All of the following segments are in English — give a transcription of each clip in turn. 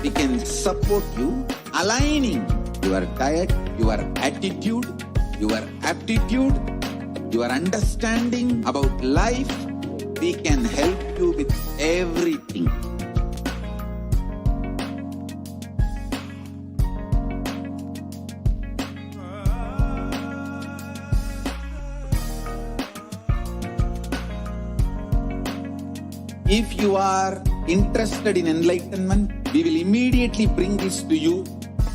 we can support you, aligning your diet, your attitude, your aptitude, your understanding about life. We can help you with everything. If you are interested in enlightenment, we will immediately bring this to you.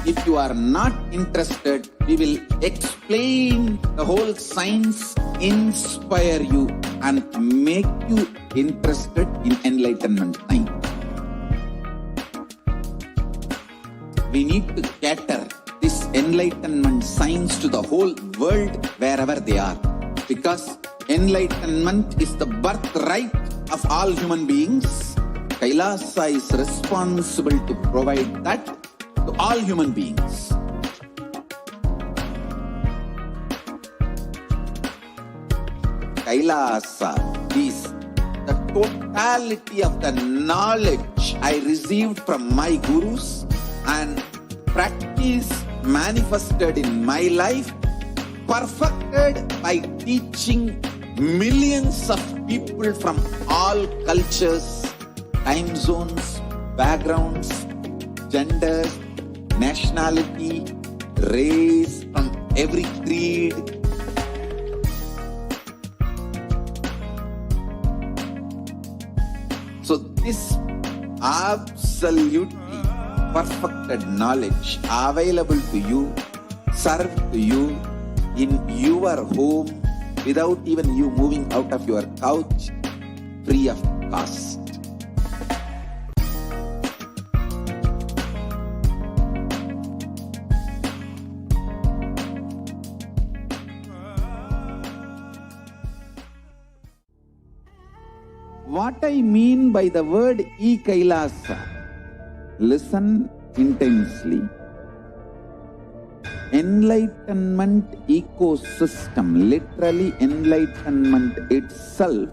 If you are not interested, we will explain the whole science, inspire you and make you interested in enlightenment science. We need to cater this enlightenment science to the whole world wherever they are, because enlightenment is the birthright of all human beings. Kailasa is responsible to provide that to all human beings. Kailasa is the totality of the knowledge I received from my gurus and practice manifested in my life, perfected by teaching millions of people from all cultures, time zones, backgrounds, genders, nationality, race, from every creed. So this absolutely perfected knowledge available to you, served to you in your home, without even you moving out of your couch, free of cost. What I mean by the word e-Kailasa, listen intensely. Enlightenment ecosystem, literally enlightenment itself,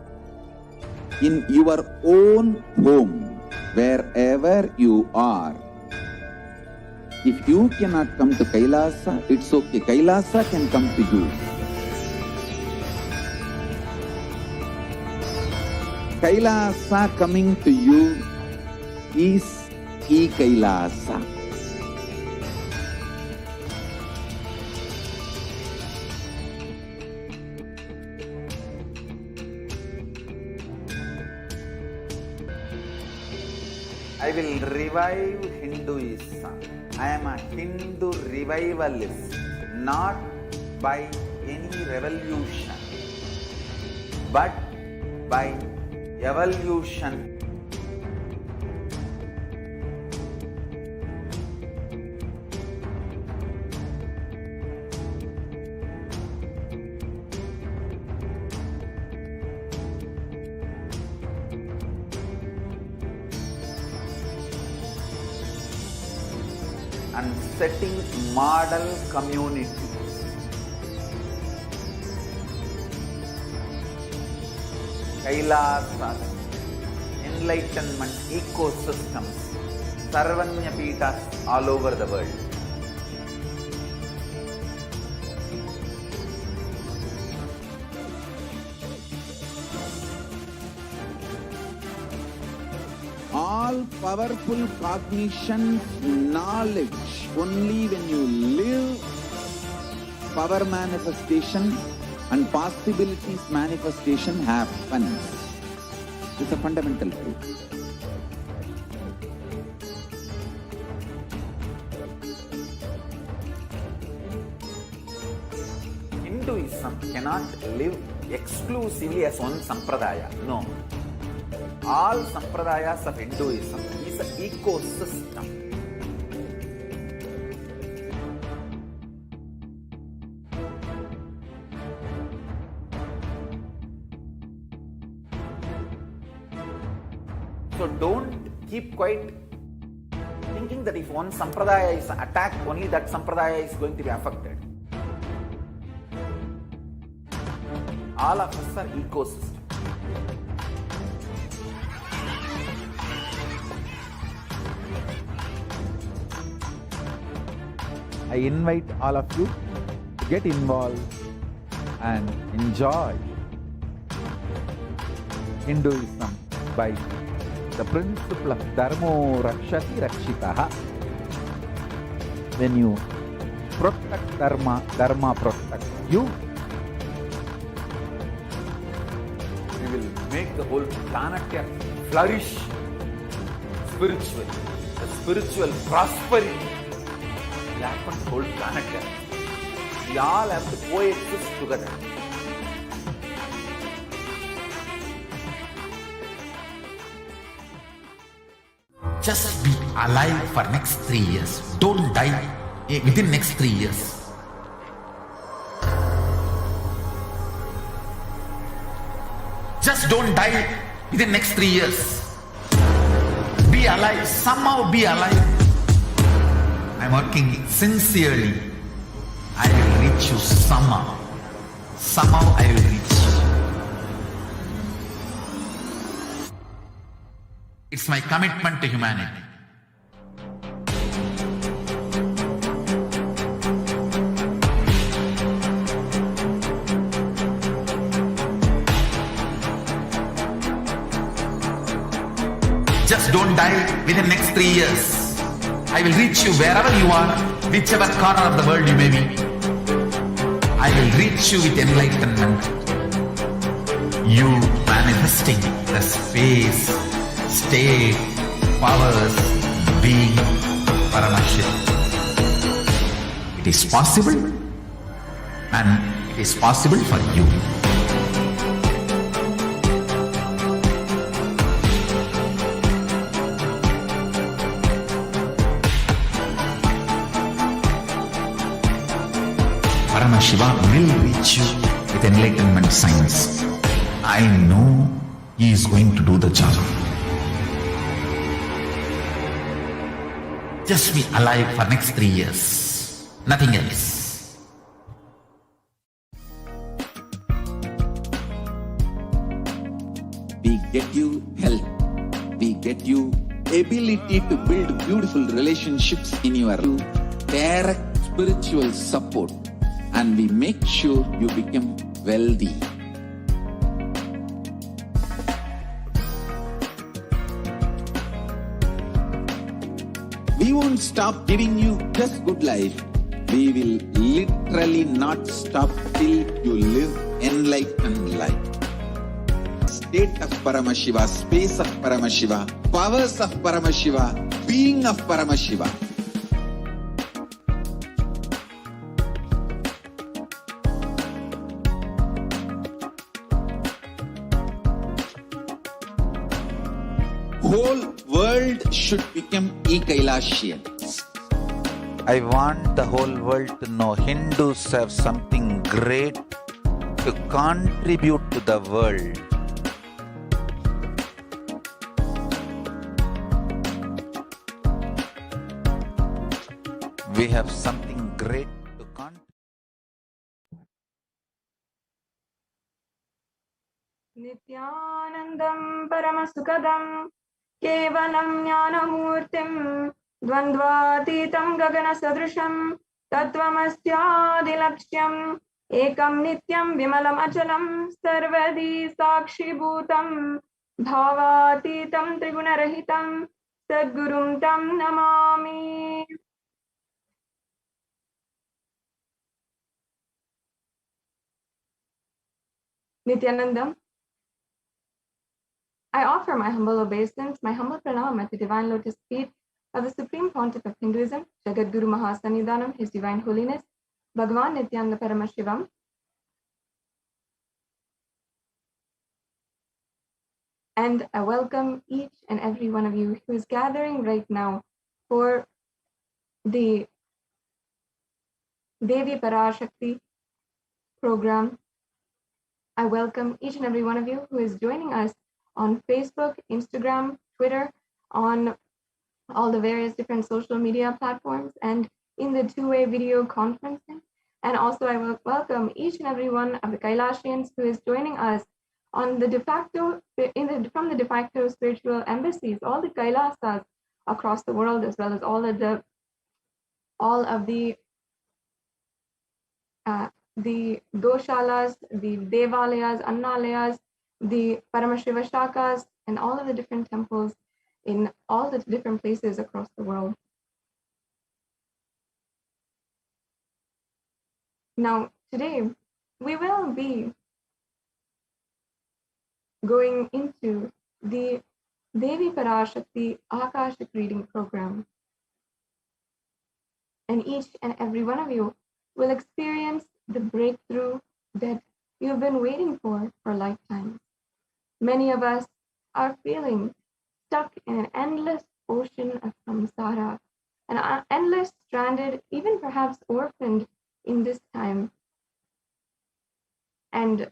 in your own home, wherever you are. If you cannot come to Kailasa, it's okay. Kailasa can come to you. Kailasa coming to you is e-Kailasa. I will revive Hinduism. I am a Hindu revivalist, not by any revolution, but by evolution. And setting model communities. Kailasas, enlightenment ecosystems, Sarvanya Pitas all over the world. All powerful cognition, knowledge, only when you live, power manifestation and possibilities manifestation happens. It's a fundamental truth. Hinduism cannot live exclusively as one sampradaya. No. All sampradayas of Hinduism is an ecosystem. So don't keep quiet thinking that if one sampradaya is attacked, only that sampradaya is going to be affected. All of us are ecosystem. I invite all of you to get involved and enjoy Hinduism by the principle of Dharmo Rakshati Rakshitaha. When you protect Dharma, Dharma protects you. We will make the whole planet flourish spiritually. The spiritual prosperity will happen to the whole planet. We all have to coexist together. Just be alive for next 3 years. Don't die within next 3 years. Just don't die within next 3 years. Be alive. Somehow be alive. I'm working sincerely. I will reach you somehow. Somehow I will reach you. It's my commitment to humanity. Just don't die within the next 3 years. I will reach you wherever you are, whichever corner of the world you may be. I will reach you with enlightenment. You manifesting the space, state, powers, being Paramashivoham. It is possible, and it is possible for you. Paramashivoham will reach you with enlightenment science. I know he is going to do the job. Just be alive for next 3 years. Nothing else. We get you health. We get you ability to build beautiful relationships in your life, direct spiritual support, and we make sure you become wealthy. We won't stop giving you just good life. We will literally not stop till you live enlightened life. State of Paramashiva, space of Paramashiva, powers of Paramashiva, being of Paramashiva. Whole world should become e-Kailashian. I want the whole world to know Hindus have something great to contribute to the world. We have something great to contribute. Nithyanandam Paramasukadam Kevalam Jnanamurtim Dvandvatitam Gagana Sadrisham Tattvamasyaadilaksham Ekam Nityam Vimalam Achalam Sarvadi Sakshi Bhutam Bhavatitam Trigunarahitam Sadgurum Tam Namami. Nithyanandam, I offer my humble obeisance, my humble pranam at the divine lotus feet of the Supreme Pontiff of Hinduism, Jagat Guru Mahasannidhanam, His Divine Holiness, Bhagavan Nithyananda Paramashivam. And I welcome each and every one of you who is gathering right now for the Devi Parashakti program. I welcome each and every one of you who is joining us on Facebook, Instagram, Twitter, on all the various different social media platforms, and in the two-way video conferencing. And also I will welcome each and every one of the Kailashians who is joining us on the from the de facto spiritual embassies, all the Kailasas across the world, as well as all of the the Goshalas, the Devalayas, Annalayas, the Paramashiva Shakas, and all of the different temples in all the different places across the world. Now, today, we will be going into the Devi Parashakti Akashic reading program. And each and every one of you will experience the breakthrough that you've been waiting for lifetimes. Many of us are feeling stuck in an endless ocean of samsara, and endless, stranded, even perhaps orphaned in this time. And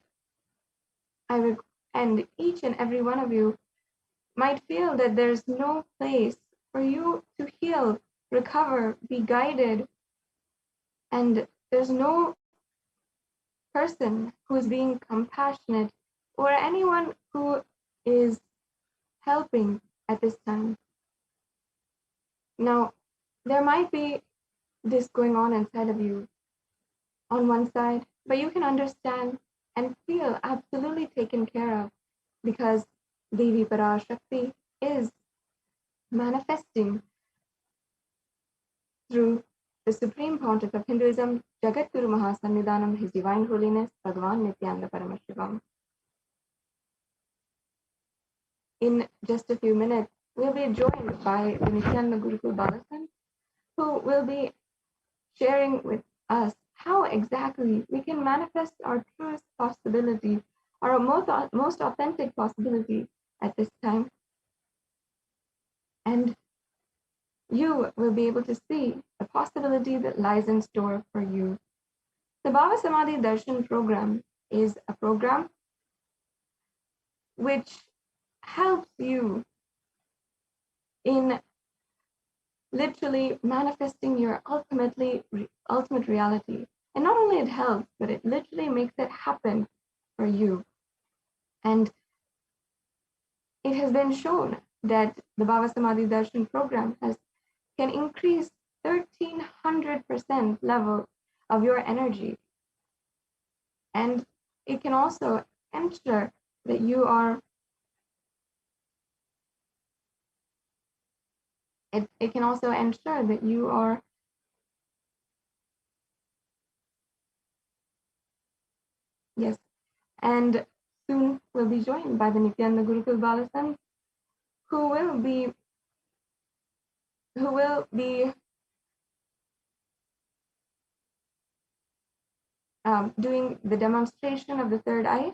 and each and every one of you might feel that there's no place for you to heal, recover, be guided, and there's no person who is being compassionate or anyone who is helping at this time. Now, there might be this going on inside of you on one side, but you can understand and feel absolutely taken care of because Devi Parashakti is manifesting through the Supreme Pontiff of Hinduism, Jagadguru Mahasannidhanam, His Divine Holiness, Bhagavan Nithyananda Paramashivam. In just a few minutes, we'll be joined by the Nithyananda Gurukul Balasan, who will be sharing with us how exactly we can manifest our truest possibility, our most authentic possibility at this time. And you will be able to see the possibility that lies in store for you. The Bhava Samadhi Darshan program is a program which helps you in literally manifesting your ultimate reality. And not only it helps, but it literally makes it happen for you. And it has been shown that the Bhava Samadhi Darshan program can increase 1300% level of your energy. And it can also ensure that you are it can also ensure that you are yes, and soon we'll be joined by the Nithyananda Gurukul Balasan, who will be doing the demonstration of the third eye,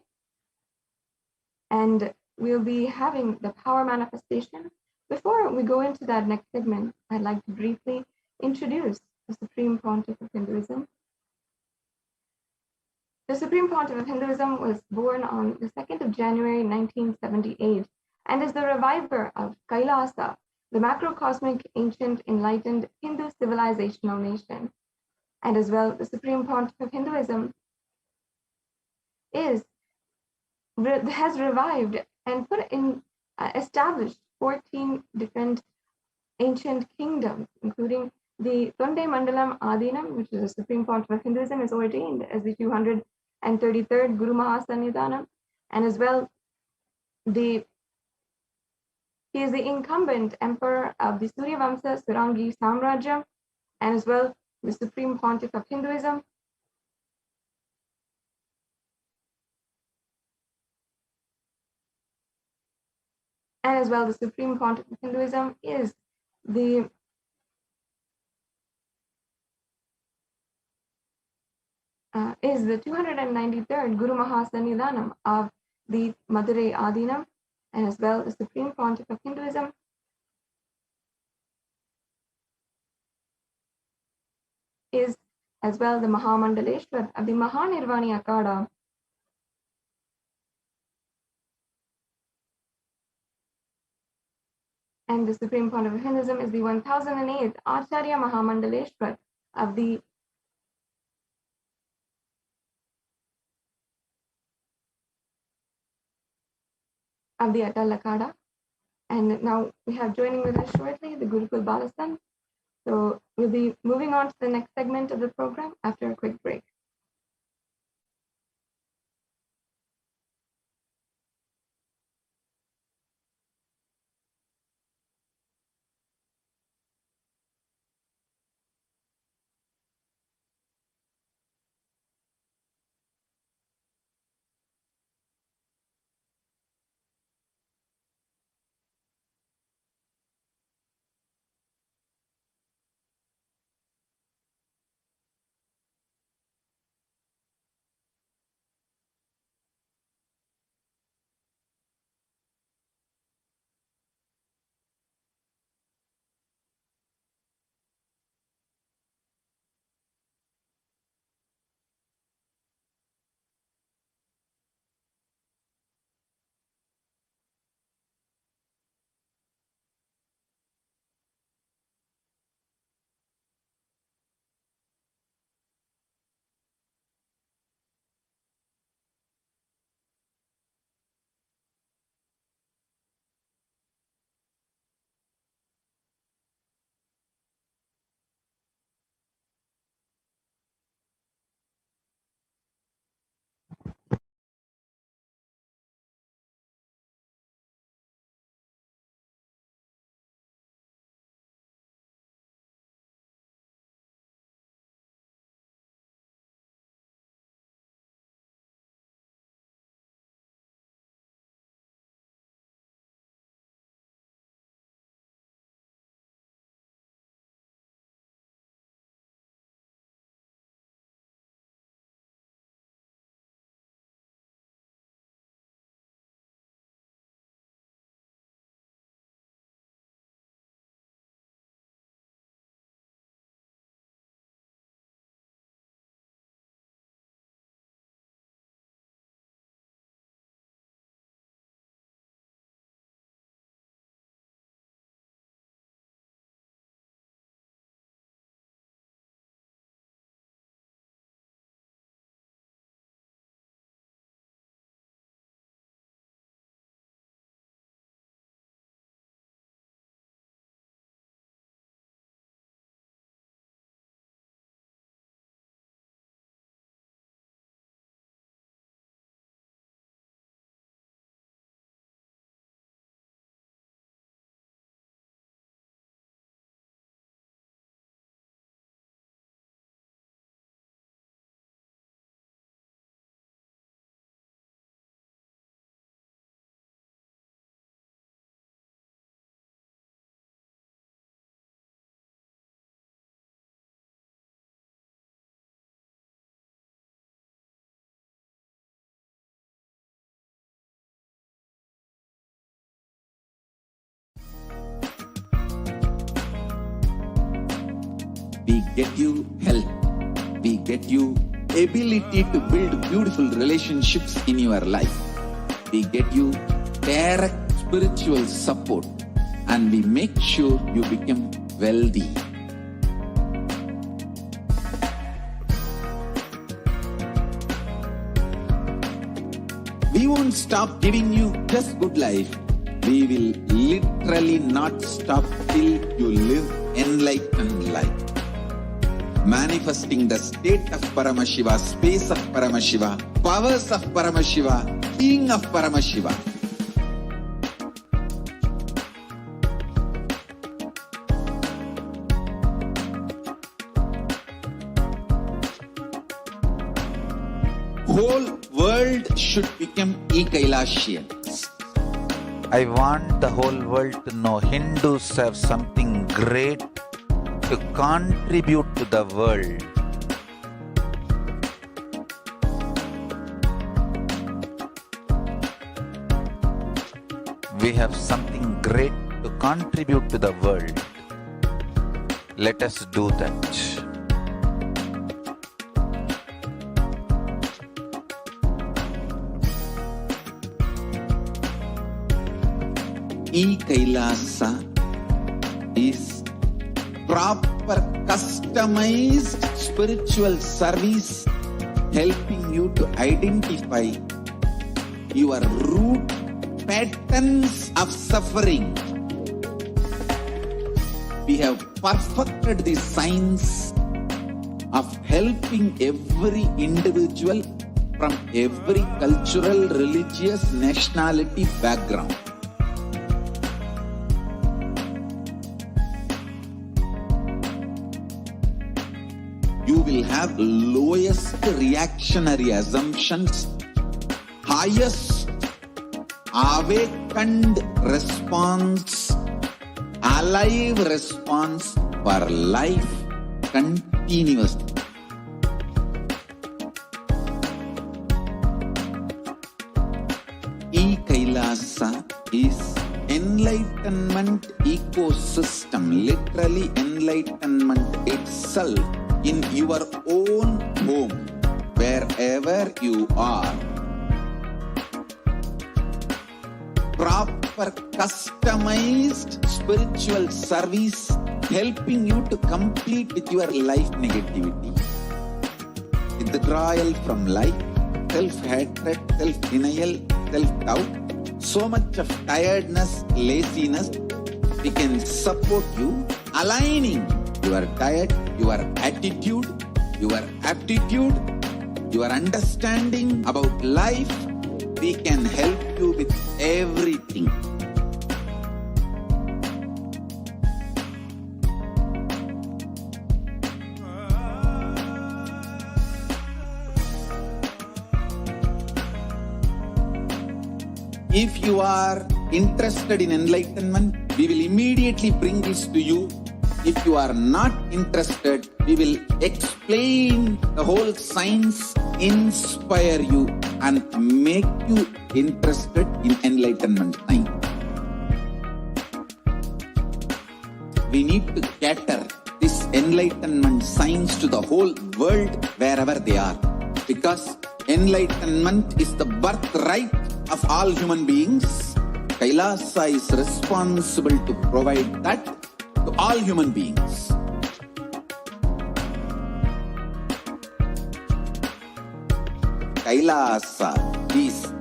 and we'll be having the power manifestation. Before we go into that next segment, I'd like to briefly introduce the Supreme Pontiff of Hinduism. The Supreme Pontiff of Hinduism was born on the 2nd of January 1978 and is the reviver of Kailasa, the macrocosmic, ancient, enlightened Hindu civilizational nation. And as well, the Supreme Pontiff of Hinduism has revived and established 14 different ancient kingdoms, including the Tonde Mandalam Adinam, which is the Supreme Pontiff of Hinduism, is ordained as the 233rd Guru Mahasannidhanam, and as well he is the incumbent emperor of the Suryavamsa Surangi Samrajya, and as well the Supreme Pontiff of Hinduism. And as well, the Supreme Pontiff of Hinduism is the 293rd Guru Mahasannidhanam of the Madurai Adinam, and as well the Supreme Pontiff of Hinduism is as well the Mahamandaleshwar of the Mahanirvani Akada. And the Supreme Pontiff of Hinduism is the 1008th Acharya Mahamandaleshwar of the Atal Akada. And now we have joining with us shortly the Gurukul Balasan. So we'll be moving on to the next segment of the program after a quick break. We get you health. We get you ability to build beautiful relationships in your life. We get you direct spiritual support, and we make sure you become wealthy. We won't stop giving you just good life. We will literally not stop till you live enlightened life. Manifesting the state of Paramashiva, space of Paramashiva, powers of Paramashiva, being of Paramashiva. Whole world should become e-Kailashians. I want the whole world to know Hindus have something great to contribute to the world. We have something great to contribute to the world. Let us do that. E-Kailasa is proper customized spiritual service helping you to identify your root patterns of suffering. We have perfected the science of helping every individual from every cultural, religious, nationality background. You will have lowest reactionary assumptions, highest awakened response, alive response for life continuously. E-Kailasa is enlightenment ecosystem, literally enlightenment itself in your own home, wherever you are. Proper customized spiritual service helping you to complete with your life negativity. Withdrawal from life, self-hatred, self-denial, self-doubt, so much of tiredness, laziness. We can support you aligning your diet, your attitude, your aptitude, your understanding about life. We can help you with everything. If you are interested in enlightenment, we will immediately bring this to you. If you are not interested, we will explain the whole science, inspire you, and make you interested in enlightenment science. We need to cater this enlightenment science to the whole world wherever they are, because enlightenment is the birthright of all human beings. Kailasa is responsible to provide that to all human beings. Kailasa is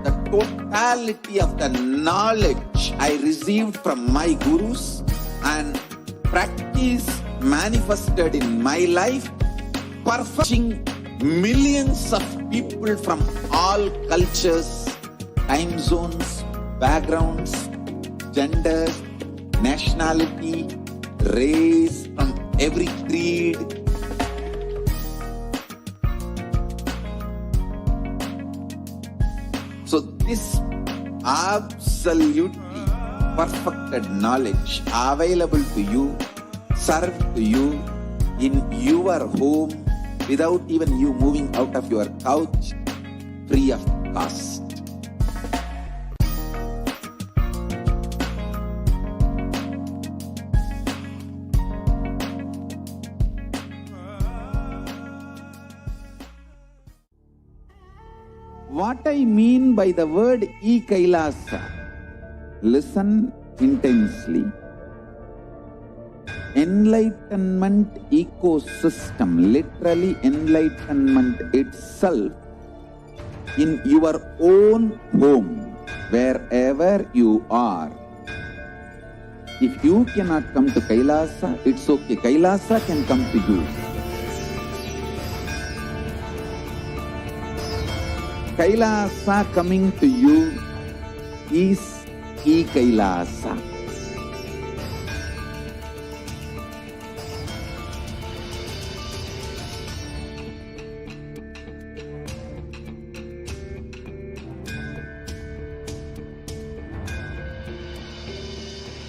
the totality of the knowledge I received from my gurus and practice manifested in my life, perfecting millions of people from all cultures, time zones, backgrounds, genders, nationality, race, from every creed. So this absolutely perfected knowledge available to you, served to you in your home without even you moving out of your couch, free of cost. What I mean by the word e-Kailasa, listen intensely. Enlightenment ecosystem, literally enlightenment itself, in your own home, wherever you are. If you cannot come to Kailasa, it's okay. Kailasa can come to you. Kailasa coming to you is e-Kailasa.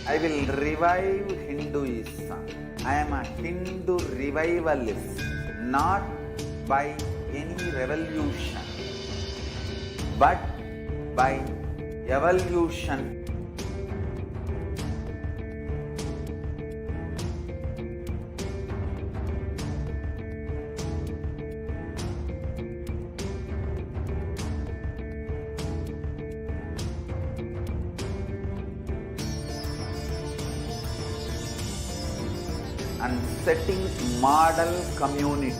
I will revive Hinduism. I am a Hindu revivalist, not by any revolution, but by evolution. And setting model community.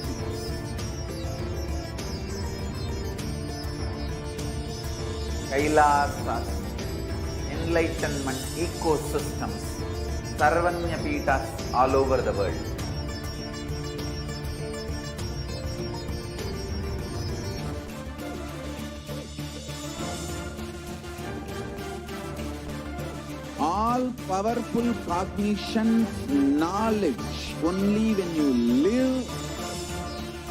Kailasas, enlightenment ecosystems, Sarvanya Pitas all over the world. All powerful cognition, knowledge, only when you live,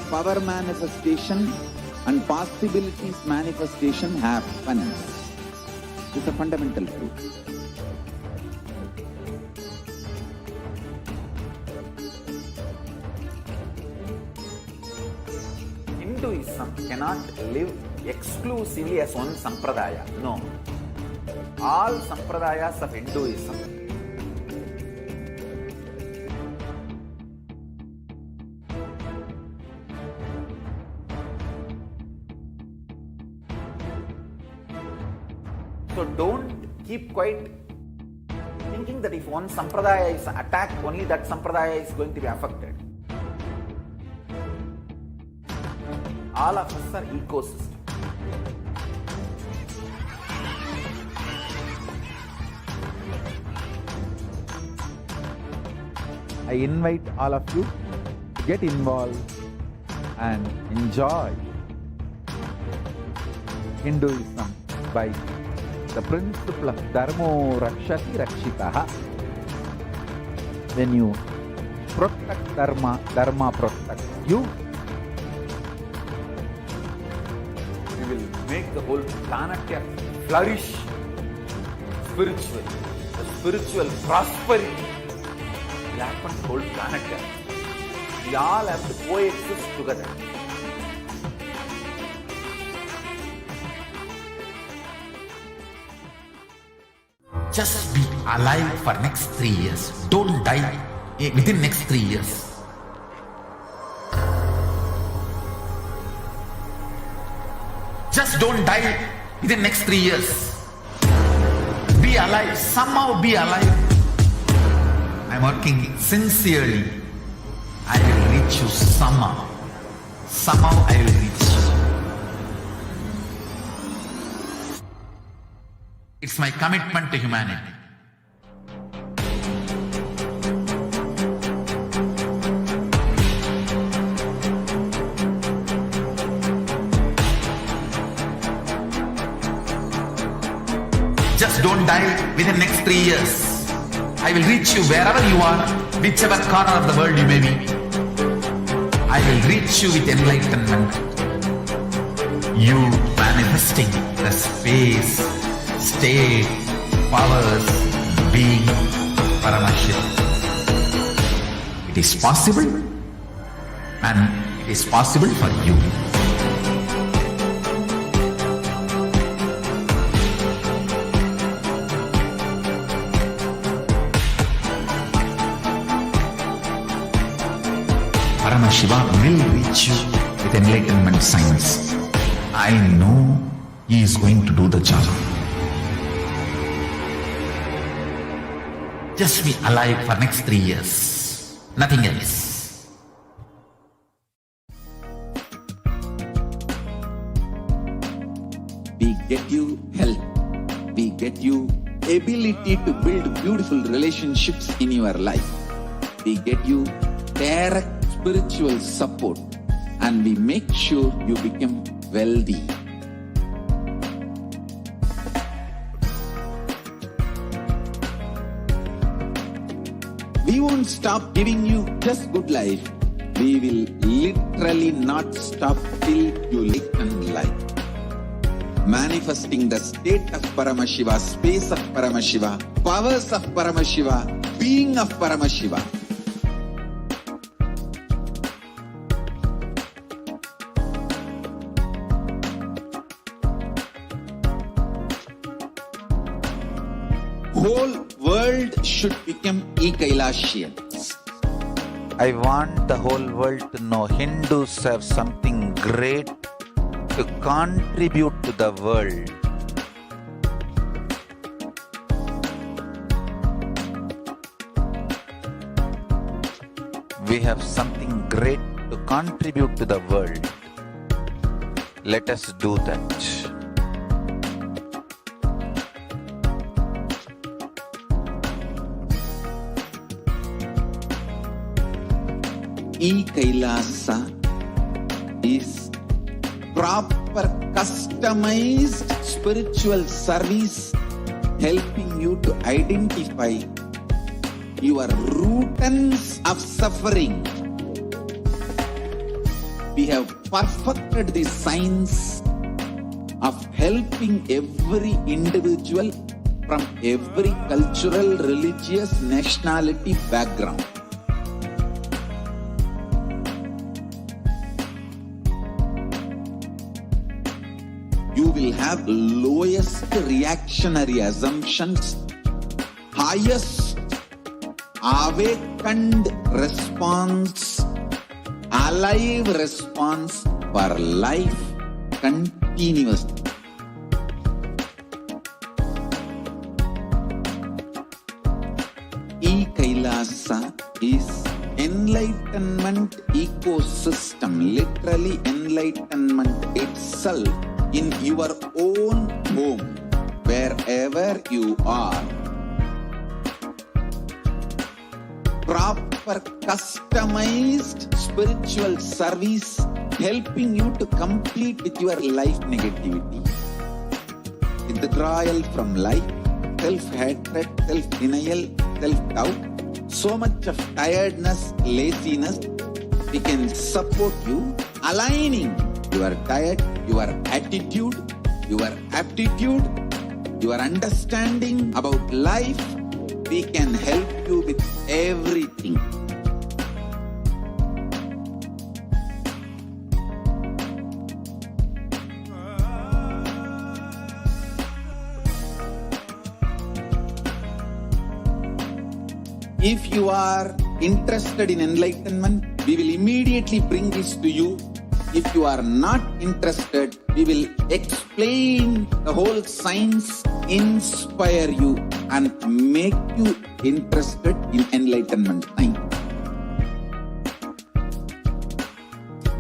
power manifestation and possibilities manifestation happens. It's a fundamental truth. Hinduism cannot live exclusively as one sampradaya. No. All sampradayas of Hinduism so don't keep quiet thinking that if one sampradaya is attacked, only that sampradaya is going to be affected. All of us are ecosystems. I invite all of you to get involved and enjoy Hinduism by the principle of Dharmo Rakshati Rakshitaha. When you protect Dharma, Dharma protects you. We will make the whole planet flourish spiritually. The spiritual prosperity will happen to the whole planet. We all have to coexist together. Just be alive for next 3 years. Don't die within next 3 years. Just don't die within next 3 years. Be alive. Somehow be alive. I'm working sincerely. I will reach you somehow. Somehow I will reach you. It's my commitment to humanity. Just don't die within next 3 years. I will reach you wherever you are, whichever corner of the world you may be. I will reach you with enlightenment. You manifesting the space, state, powers, being Paramashivoham. It is possible, and it is possible for you. Paramashivoham will reach you with enlightenment science. I know he is going to do the job. Just be alive for next 3 years. Nothing else. We get you health. We get you ability to build beautiful relationships in your life. We get you direct spiritual support, and we make sure you become wealthy. We won't stop giving you just good life. We will literally not stop till you lighten life. Manifesting the state of Paramashiva, space of Paramashiva, powers of Paramashiva, being of Paramashiva. Whole world should become e-Kailashians. I want the whole world to know Hindus have something great to contribute to the world. We have something great to contribute to the world. Let us do that. E-Kailasa is proper customized spiritual service helping you to identify your rootants of suffering. We have perfected the science of helping every individual from every cultural, religious, nationality background. You will have lowest reactionary assumptions, highest awakened response, alive response for life continuously. E-Kailasa is enlightenment ecosystem, literally enlightenment itself in your own home, wherever you are. Proper customized spiritual service helping you to complete with your life negativity. Withdrawal from life, self-hatred, self-denial, self-doubt, so much of tiredness, laziness. We can support you aligning your diet, your attitude, your aptitude, your understanding about life. We can help you with everything. If you are interested in enlightenment, we will immediately bring this to you. If you are not interested, we will explain the whole science, inspire you and make you interested in enlightenment time.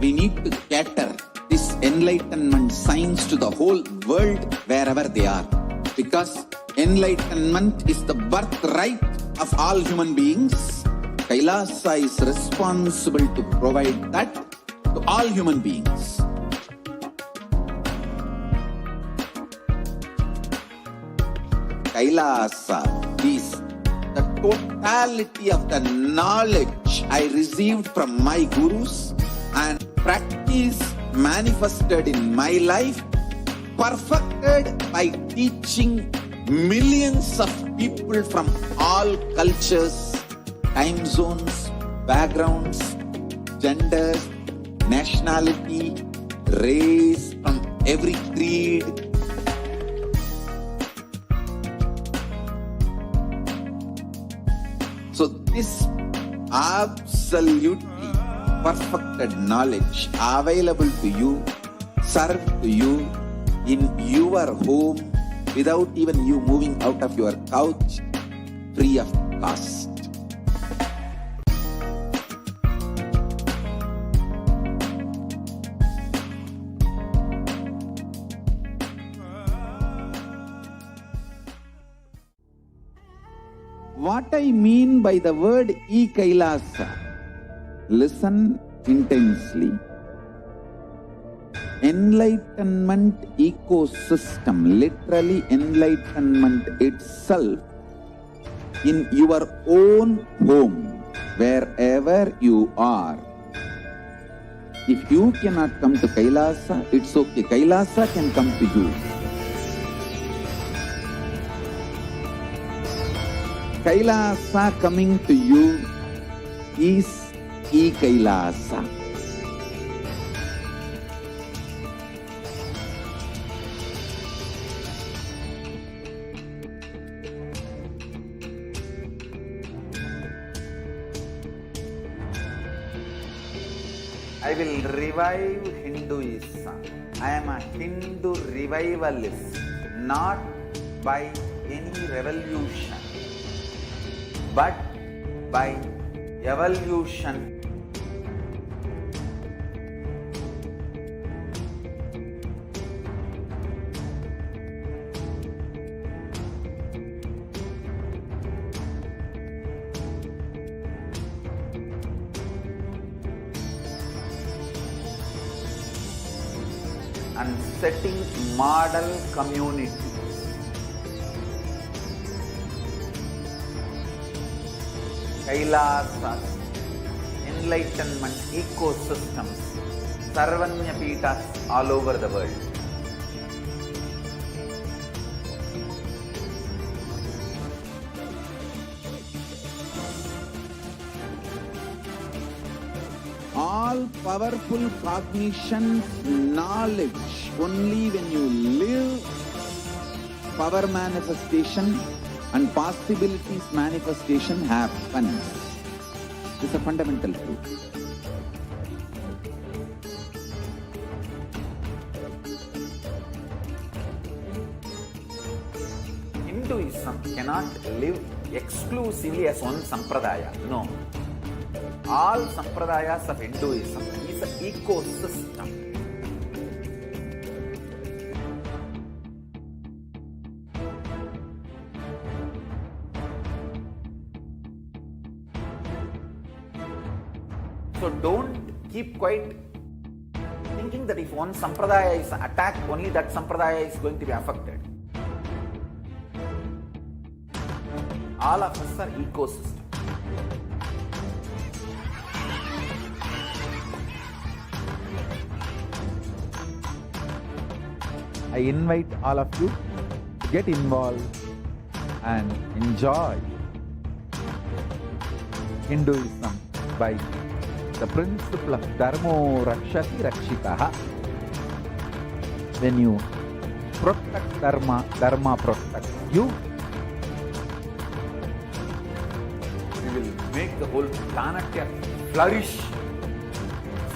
We need to cater this enlightenment science to the whole world wherever they are, because enlightenment is the birthright of all human beings. Kailasa is responsible to provide that to all human beings. Kailasa is the totality of the knowledge I received from my gurus and practice manifested in my life, perfected by teaching millions of people from all cultures, time zones, backgrounds, genders, nationality, race, from every creed. So this absolutely perfected knowledge available to you serve to you in your home without even you moving out of your couch, free of cost. What I mean by the word e-Kailasa, listen intensely. Enlightenment ecosystem, literally enlightenment itself, in your own home, wherever you are. If you cannot come to Kailasa, it's okay. Kailasa can come to you. Kailasa coming to you is e-Kailasa. I will revive Hinduism. I am a Hindu revivalist, not by any revolution, but by evolution. And setting model communities. Kailasas, enlightenment ecosystems, Sarvanya Pitas all over the world. All powerful cognition, knowledge, only when you live, power manifestation and possibilities manifestation happens. This is a fundamental truth. Hinduism cannot live exclusively as one sampradaya. No. All sampradayas of Hinduism is an ecosystem. So don't keep quiet thinking that if one sampradaya is attacked, only that sampradaya is going to be affected. All of us are ecosystem. I invite all of you to get involved and enjoy Hinduism by the principle of Dharmo Rakshati Rakshitaha. When you protect Dharma, Dharma protects you. We will make the whole planet flourish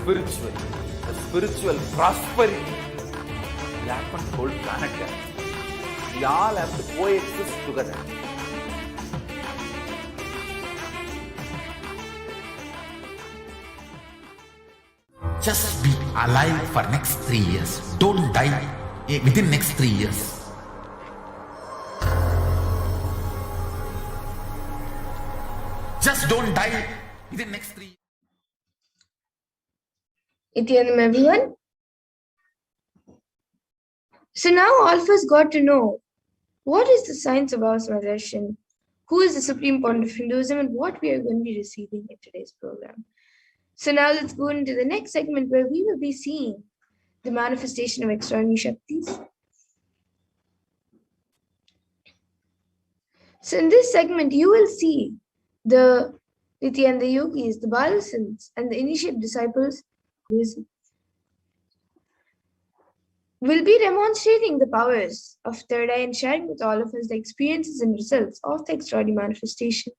spiritually. The spiritual prosperity will happen to the whole planet. We all have to coexist together. Just be alive for next 3 years. Don't die within next 3 years. Just don't die within next 3 years. Nithyanam, everyone. So now all of us got to know what is the science of our civilization, who is the supreme point of Hinduism, and what we are going to be receiving in today's program. So now let's go into the next segment where we will be seeing the manifestation of extraordinary Shaktis. So in this segment, you will see the Nithyananda yogis, the Balasins, and the initiate disciples will be demonstrating the powers of third eye and sharing with all of us the experiences and results of the extraordinary manifestation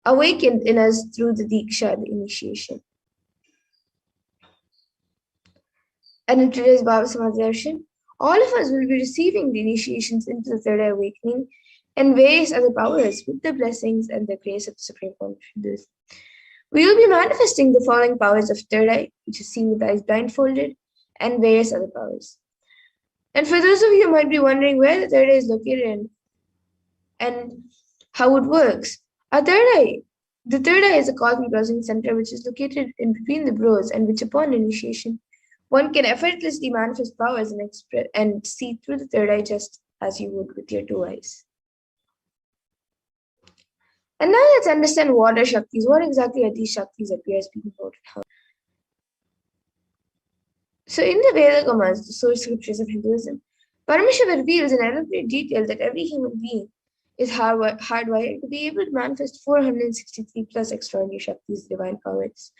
awakened in us through the Diksha, the initiation. And in today's Bhava Samadhi, all of us will be receiving the initiations into the third eye awakening and various other powers with the blessings and the grace of the Supreme Lord of Hindus. We will be manifesting the following powers of third eye, which is seen with the eyes blindfolded, and various other powers. And for those of you who might be wondering where the third eye is located and how it works, the third eye is a cosmic browsing center which is located in between the brows, and which upon initiation one can effortlessly manifest powers and see through the third eye just as you would with your two eyes. And now let's understand what are Shaktis. What exactly are these Shaktis that we are speaking about? So in the Vedagamas, the source scriptures of Hinduism, Paramashiva reveals in elaborate detail that every human being is hardwired to be able to manifest 463 plus extraordinary Shaktis, divine powers.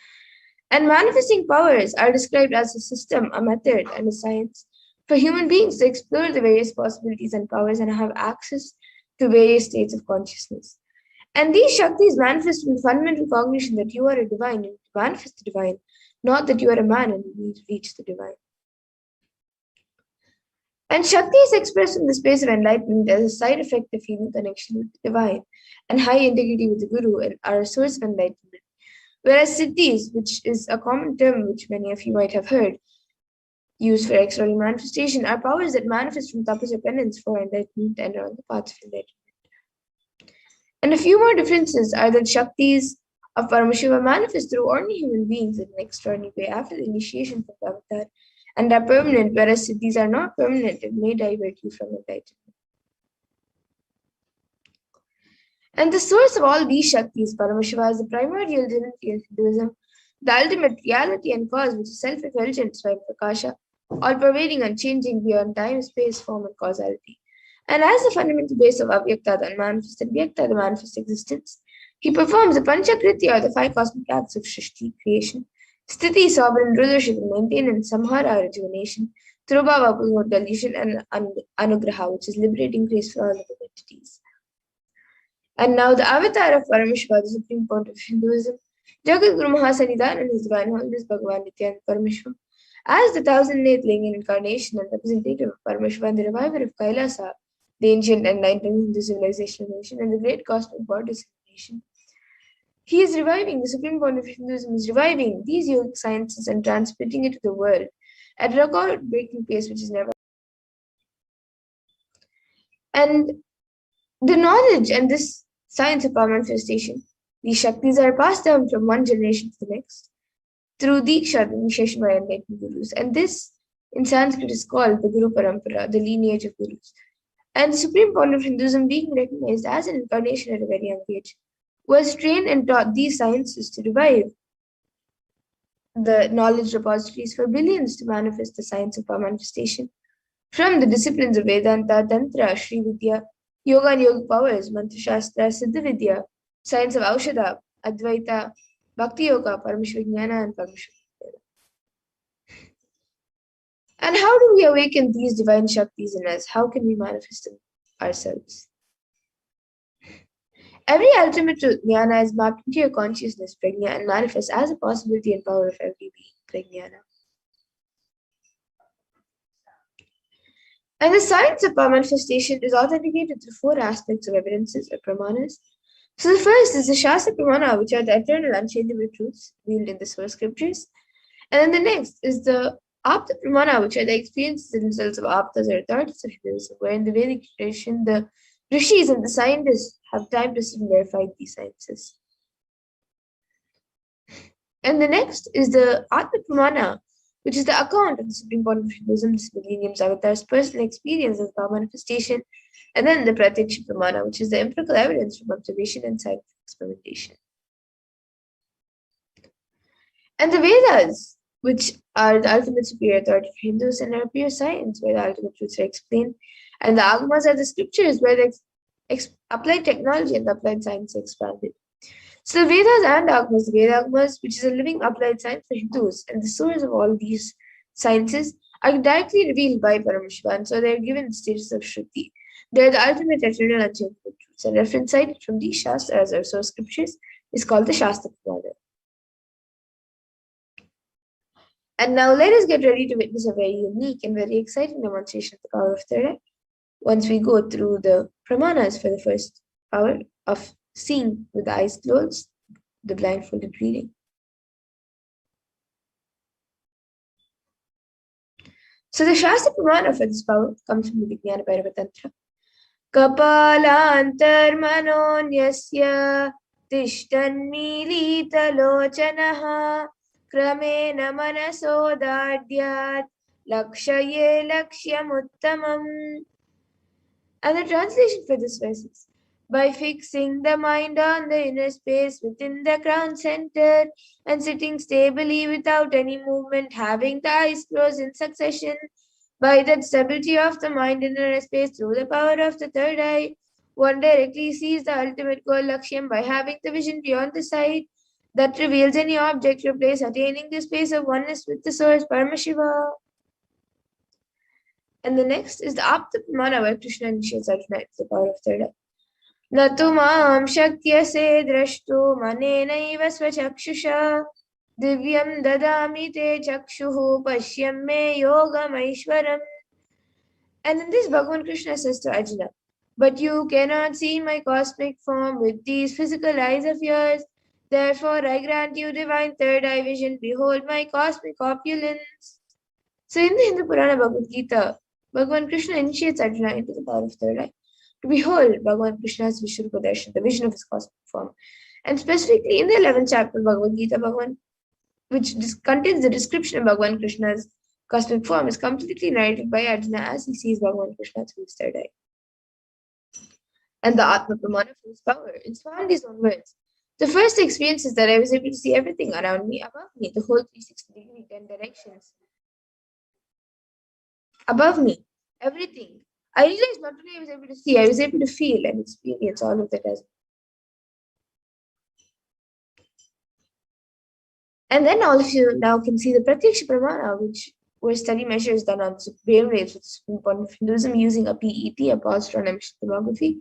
And manifesting powers are described as a system, a method, and a science for human beings to explore the various possibilities and powers and have access to various states of consciousness. And these Shaktis manifest in the fundamental cognition that you are a divine and to manifest the divine, not that you are a man and you need to reach the divine. And Shakti is expressed in the space of enlightenment as a side effect of human connection with the divine and high integrity with the Guru and are a source of enlightenment. Whereas Siddhis, which is a common term which many of you might have heard, used for extraordinary manifestation, are powers that manifest from tapasya penance for enlightenment and are on the path of enlightenment. And a few more differences are that Shaktis of Paramashiva manifest through ordinary human beings in an extraordinary way after the initiation of the avatar and are permanent, whereas Siddhis are not permanent and may divert you from enlightenment. And the source of all these Shaktis, Paramashiva, is the primordial divinity of Hinduism, the ultimate reality and cause, which is self-effulgent, Svayam-prakasha, all-pervading, unchanging, beyond time, space, form, and causality. And as the fundamental base of Avyakta, the unmanifested, Vyakta, the manifest existence, he performs the Panchakritya, or the 5 cosmic acts of Shrishti, creation, Sthiti, sovereign rulership, maintenance, Samhara, rejuvenation, Trubhava, deletion, and Anugraha, which is liberating grace for all living entities. And now the avatar of Paramashiva, the supreme point of Hinduism, Jagat Guru Mahasanidan and his divine holiness Bhagavan Nithyananda Paramashivam, as the 1000th Lingam incarnation and representative of Paramashiva and the reviver of Kailasa, the ancient enlightened Hindu civilization nation and the great cosmic bodies nation. He is reviving, the supreme point of Hinduism is reviving these yogic sciences and transmitting it to the world at a record-breaking pace which is never. And the knowledge and this science of power manifestation, these Shaktis are passed down from one generation to the next through Diksha, the initiation by enlightened Gurus. And this in Sanskrit is called the Guru Parampara, the lineage of Gurus. And the supreme point of Hinduism, being recognized as an incarnation at a very young age, was trained and taught these sciences to revive the knowledge repositories for billions to manifest the science of power manifestation from the disciplines of Vedanta, Tantra, Sri Vidya, Yoga and Yoga powers, Mantra Shastra, Siddha Vidya, science of Aushadha, Advaita, Bhakti Yoga, Paramashivoham, and Paramashivoham. And how do we awaken these divine Shaktis in us? How can we manifest them ourselves? Every ultimate truth, jnana, is mapped into your consciousness, prajna, and manifests as a possibility and power of every being, prajnana. And the science of power manifestation is authenticated through 4 aspects of evidences or pramanas. So the first is the Shastra Pramana, which are the eternal, unchangeable truths revealed in the source scriptures. And then the next is the Apta Pramana, which are the experiences and results of Aptas or authorities of Hinduism, where in the Vedic tradition, the Rishis and the scientists have time to verify these sciences. And the next is the Atma Pramana, which is the account of the supreme point of Hinduism, this millennium's avatar's personal experience as power manifestation, and then the Pratyaksha Pramana, which is the empirical evidence from observation and scientific experimentation. And the Vedas, which are the ultimate superior authority for Hindus and are pure science, where the ultimate truths are explained, and the Agamas are the scriptures where the applied technology and the applied science are expanded. So the Vedas and Agamas, the Veda Agamas, which is a living applied science for Hindus, and the source of all these sciences are directly revealed by Paramashiva, and so they are given the status of Shruti. They are the ultimate eternal unchangeable truths, and reference cited from these Shastras or source scriptures is called the Shastra Pramana. And now let us get ready to witness a very unique and very exciting demonstration of the power of third eye. Once we go through the pramanas for the first power of seeing with the eyes closed, the blindfolded reading. So the Shastra Pramana for this power comes from the Vijnana Bhairava Tantra. Kapalantarmanonyasya tishtannilitalochanaha kramena manasodadyat lakshaye lakshyamuttamam. And the translation for this verse is, by fixing the mind on the inner space within the crown center and sitting stably without any movement, having the eyes closed in succession, by that stability of the mind in inner space through the power of the third eye, one directly sees the ultimate goal Lakshyam by having the vision beyond the sight that reveals any object or place, attaining the space of oneness with the source, Paramashiva. And the next is the Apta Pramana where Krishna initiates Arjuna into the power of third eye. Natu maam shakyase drashtu manenaiva svachakshisha divyam dadami te chakshuhu pashyam me yogam aishwaram. And in this Bhagavan Krishna says to Arjuna, but you cannot see my cosmic form with these physical eyes of yours. Therefore I grant you divine third eye vision. Behold my cosmic opulence. So in the Hindu Purana Bhagavad Gita, Bhagavan Krishna initiates Arjuna into the power of third eye to behold Bhagavan Krishna's Vishnurupa Darshan, the vision of his cosmic form. And specifically in the 11th chapter of Bhagavad Gita, which contains the description of Bhagavan Krishna's cosmic form, is completely narrated by Arjuna as he sees Bhagavan Krishna through his third eye. And the Atma Pramana for his power is found in these own words. The first experience is that I was able to see everything around me, above me, the whole 360-degree, 10 directions. Above me, everything. I realized not only I was able to see, I was able to feel and experience all of that as well. And then all of you now can see the Pratyaksha Pramana, which were study measures done on brain waves with Supreme Point of Hinduism using a PET, a positron emission tomography.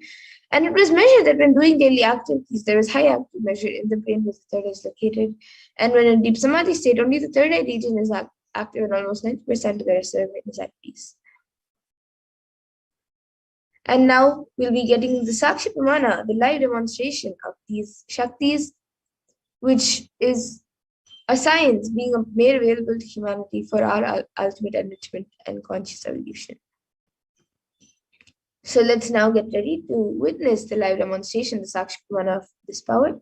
And it was measured that when doing daily activities, there was high activity measured in the brain where the third eye is located. And when in deep samadhi state, only the third eye region is active and almost 90% of the rest of the brain is at peace. And now we'll be getting the Sakshi Pramana, the live demonstration of these Shaktis, which is a science being made available to humanity for our ultimate enrichment and conscious evolution. So let's now get ready to witness the live demonstration, the Sakshi Pramana of this power.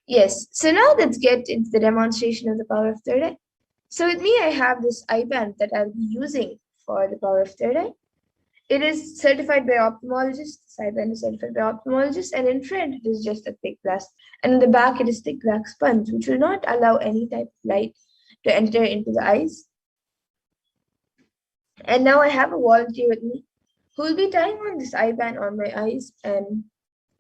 Yes, so now let's get into the demonstration of the power of third eye. So with me, I have this eye band that I'll be using for the power of third eye. It is certified by ophthalmologists. This eye band is certified by ophthalmologists, and in front it is just a thick glass, and in the back it is thick black sponge, which will not allow any type of light to enter into the eyes. And now I have a volunteer with me who will be tying on this eye band on my eyes, and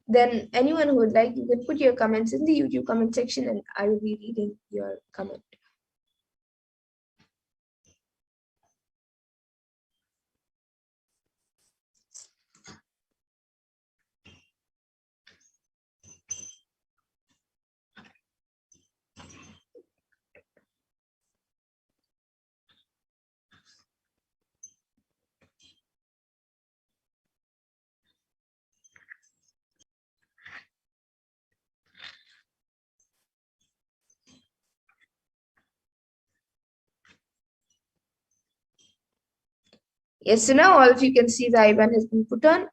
then anyone who would like, you can put your comments in the YouTube comment section and I will be reading your comment. Yes, so now all of you can see the IBAN has been put on.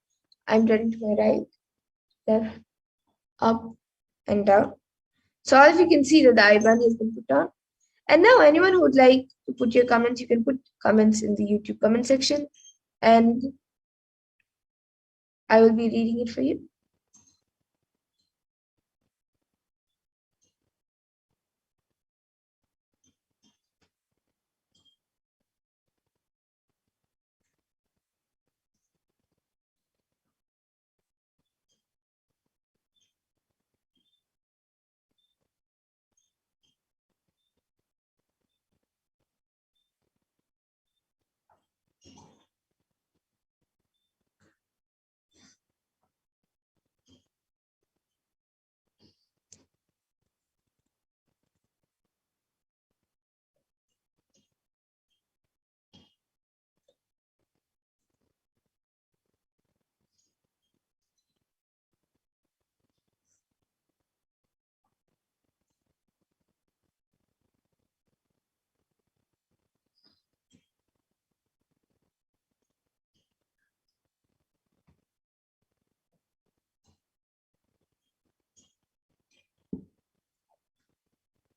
I'm turning to my right, left, up, and down. So all of you can see that the IBAN has been put on. And now anyone who would like to put your comments, you can put comments in the YouTube comment section, and I will be reading it for you.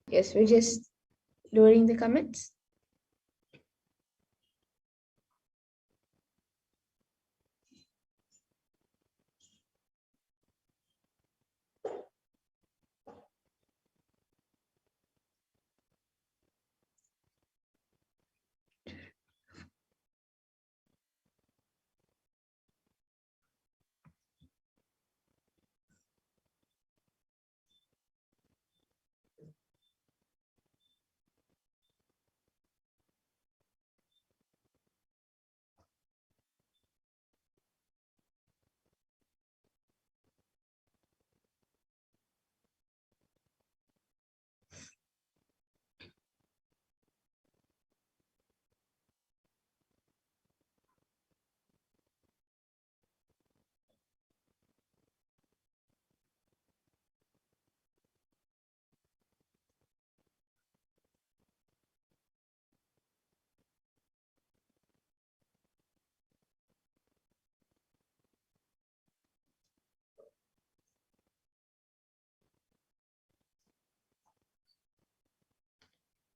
Yes, we're just lowering the comments.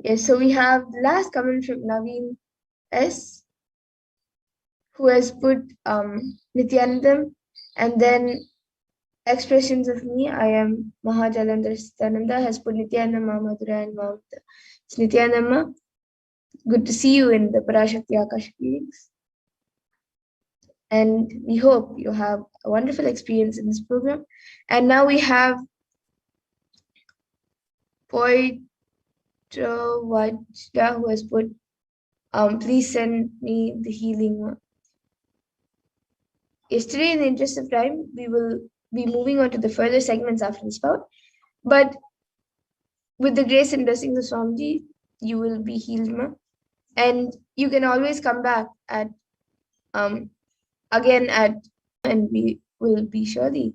Yes, so we have the last comment from Naveen S, who has put Nithyanandam, and then expressions of me. I am Mahajalandhar Sitananda, has put Nithyanandama Madhura and Mamata. It's Nithyanandama. Good to see you in the Parashakti Akashic readings. And we hope you have a wonderful experience in this program. And now we have Poitra Vajda, who has put, please send me the healing one. Yesterday, in the interest of time, we will be moving on to the further segments after this bout. But with the grace and blessings of Swamiji, you will be healed, ma. And you can always come back at again at, and we will be surely,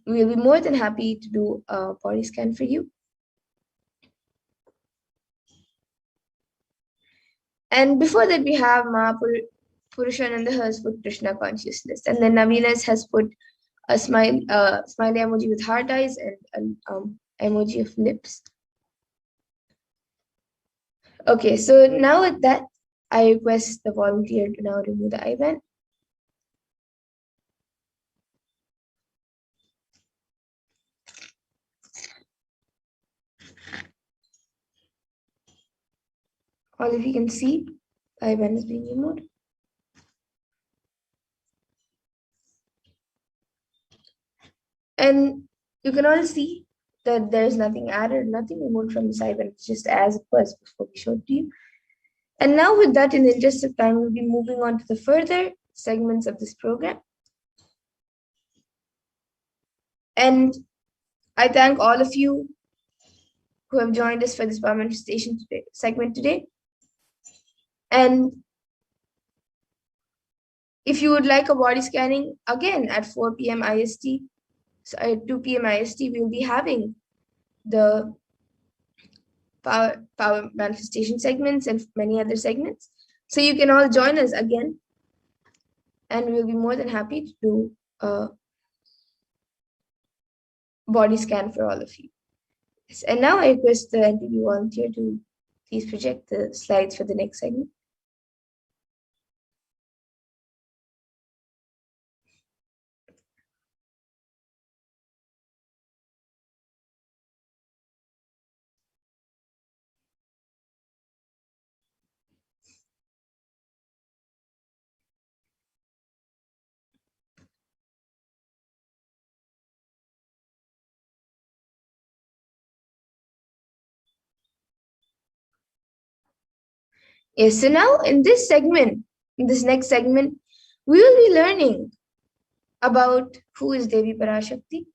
we'll be more than happy to do a body scan for you. And before that, we have Purushananda has put Krishna consciousness, and then Navinas has put a smiley emoji with heart eyes and an emoji of lips. Okay, so now with that, I request the volunteer to now remove the IBAN. All of you can see, the IBAN is being removed. And you can all see that there is nothing added, nothing removed from the IBAN. It's just as it was before we showed to you. And now with that, in the interest of time, we'll be moving on to the further segments of this program. And I thank all of you who have joined us for this power manifestation segment today. And if you would like a body scanning, again at 4 p.m. IST, so at 2 p.m. IST, we'll be having the power manifestation segments and many other segments. So you can all join us again and we'll be more than happy to do a body scan for all of you. Yes, and now I request the NTV volunteer to please project the slides for the next segment. Yes, so now in this next segment, we will be learning about who is Devi Parashakti.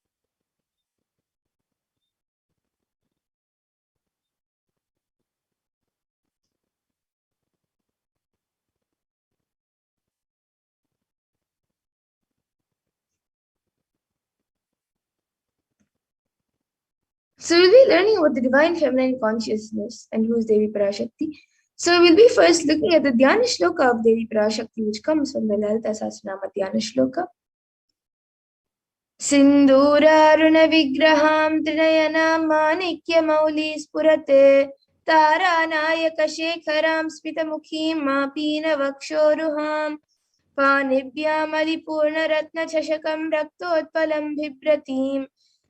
So we'll be learning about the divine feminine consciousness and who is Devi Parashakti. So we'll be first looking at the Dhyana Shloka of Devi Parashakti, which comes from the Lalita Sahasranama Dhyana Shloka. Sindhuraruna Vigraham Trinayana Manikya Mauli Spurate Taranayaka Shekharam Smitamukhim Mapina Vakshoruham Panibhyam Alipurna Ratna Chashakam Raktotpalam Bhibratim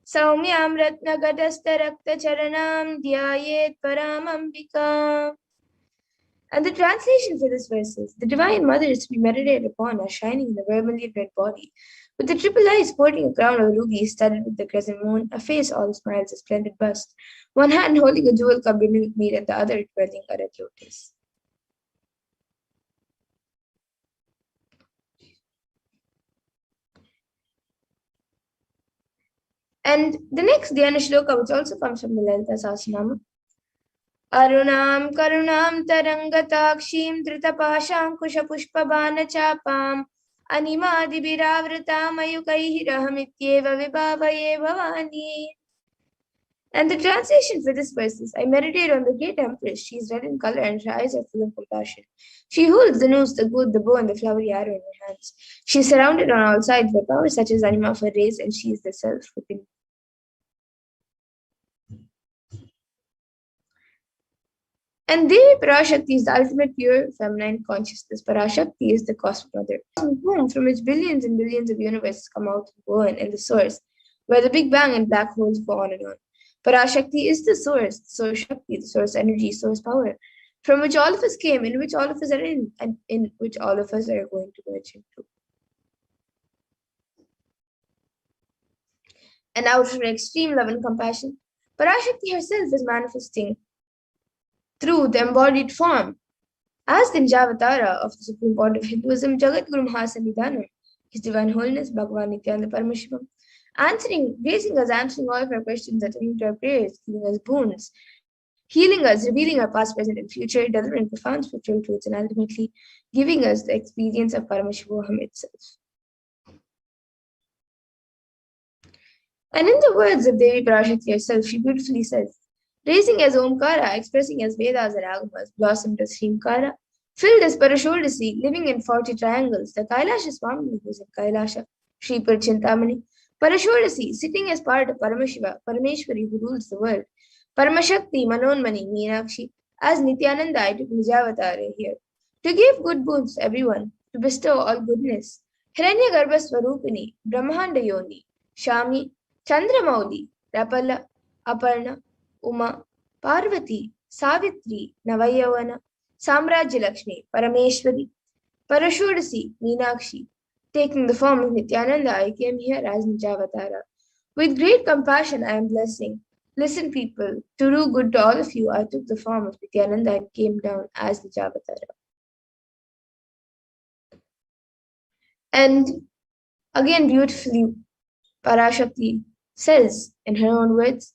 Saumyam Ratna Gadasta Rakta Charanam Dhyayet Paramambika. And the translation for this verse is: the Divine Mother is to be meditated upon as shining in the vermilion red body, with the triple eyes sporting a crown of rubies studded with the crescent moon, a face all smiles, a splendid bust, one hand holding a jewel cup brimming with mead, and the other twirling a red lotus. And the next Dhyana Shloka, which also comes from the Lalita Sahasranama, Arunam Karunam Tarangatakshim Dritapashankusha Pushpabana Chapam Animadibhiravritam Ayukaihirahamityeva Vibhavaye Bhavani. And the translation for this verse is: I meditate on the great empress. She is red in color and her eyes are full of compassion. She holds the noose, the good, the bow, and the flowery arrow in her hands. She is surrounded on all sides by powers such as anima for rays, and she is the self within. And Devi Parashakti is the ultimate pure feminine consciousness. Parashakti is the cosmic mother, from which billions and billions of universes come out and go in the source, where the Big Bang and black holes go on and on. Parashakti is the source Shakti, the source energy, source power, from which all of us came, in which all of us are in, and in which all of us are going to merge into. And out of her extreme love and compassion, Parashakti herself is manifesting through the embodied form as the Nijavatara of the Supreme Point of Hinduism, Jagat Guru Mahasanidhanam, His Divine Holiness Bhagavan Nithyananda Paramashivam, raising us, answering all of our questions, attending to our prayers, giving us boons, healing us, revealing our past, present, and future, delivering profound spiritual truths, and ultimately giving us the experience of Paramashivoham itself. And in the words of Devi Parashakti herself, she beautifully says, raising as Omkara, expressing as Vedas and Agamas, blossomed as Srimkara, filled as Parashodasi, living in 40 triangles, the Kailasha Swami who is in Kailasha, Sri Parchintamani, Parashodasi, sitting as part of Paramashiva, Parameshwari who rules the world, Paramashakti, Manonmani, Meenakshi, as Nithyananda, I took Nijavatara here, to give good boons to everyone, to bestow all goodness, Hiranyagarbha Swarupini, Brahmanda Yoni, Shami, Chandramauli, Rapala, Aparna, Uma, Parvati, Savitri, Navayavana, Samrajya Lakshmi, Parameshwari, Parashodasi, Meenakshi. Taking the form of Nithyananda, I came here as Nijavatara. With great compassion, I am blessing. Listen, people, to do good to all of you, I took the form of Nithyananda and came down as Nijavatara. And again, beautifully, Parashakti says in her own words,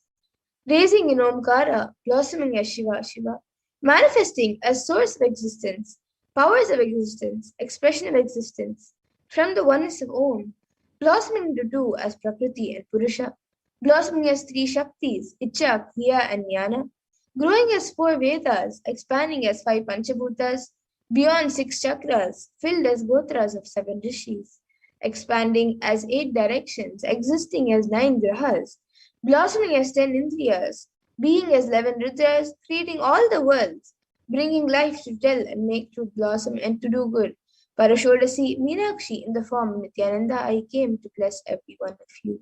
raising in Omkara, blossoming as Shiva, manifesting as source of existence, powers of existence, expression of existence, from the oneness of Om, blossoming into two as Prakriti and Purusha, blossoming as three Shaktis, Icha, Kriya, and Jnana, growing as 4 Vedas, expanding as 5 Panchabhutas, beyond 6 chakras, filled as gotras of 7 rishis, expanding as 8 directions, existing as 9 grahas, blossoming as 10 indriyas, being as 11 rudras, creating all the worlds, bringing life to tell and make truth blossom and to do good. Parashodasi Meenakshi, in the form of Nithyananda, I came to bless every one of you.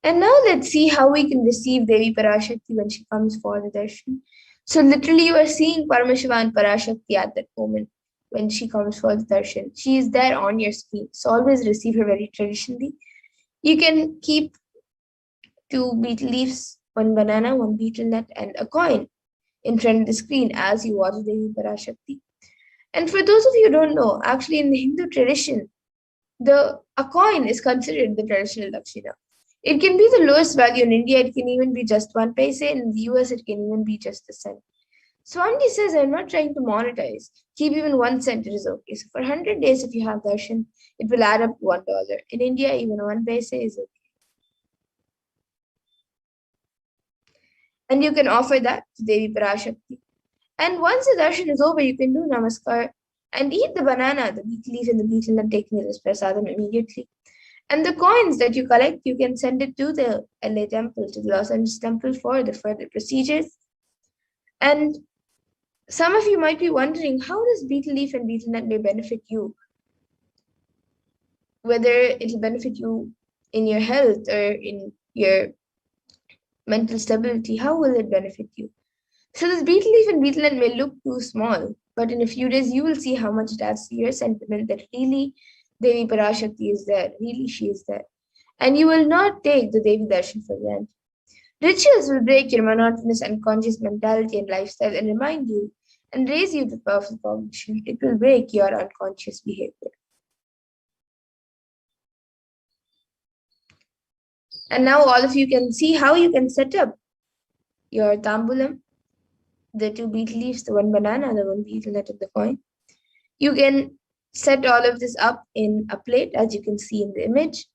And now let's see how we can receive Devi Parashakti when she comes for the darshan. So literally you are seeing Paramashiva and Parashakti at that moment when she comes for the darshan. She is there on your screen. So always receive her very traditionally. You can keep 2 betel leaves, 1 banana, 1 betel nut, and a coin in front of the screen as you watch Devi Parashakti. And for those of you who don't know, actually in the Hindu tradition, a coin is considered the traditional Dakshina. It can be the lowest value in India. It can even be just 1 paise. In the US, it can even be just a cent. Swamiji says, I'm not trying to monetize. Keep even 1 cent, it is okay. So for 100 days, if you have darshan, it will add up to $1. In India, even 1 paise is okay. And you can offer that to Devi Parashakti. And once the darshan is over, you can do namaskar and eat the banana, the betel leaf and the betel nut, taking it as prasadam immediately. And the coins that you collect, you can send it to the LA temple, to the Los Angeles temple for the further procedures. And some of you might be wondering, how does betel leaf and betel nut may benefit you? Whether it will benefit you in your health or in your mental stability, how will it benefit you? So this betel leaf and betel nut may look too small, but in a few days you will see how much it adds to your sentiment that really Devi Parashakti is there, really she is there. And you will not take the Devi Darshan for granted. Rituals will break your monotonous unconscious mentality and lifestyle and remind you and raise you to powerful cognition. It will break your unconscious behavior. And now all of you can see how you can set up your tambulam, the 2 betel leaves, the 1 banana, the 1 betel nut, and the coin. You can set all of this up in a plate, as you can see in the image.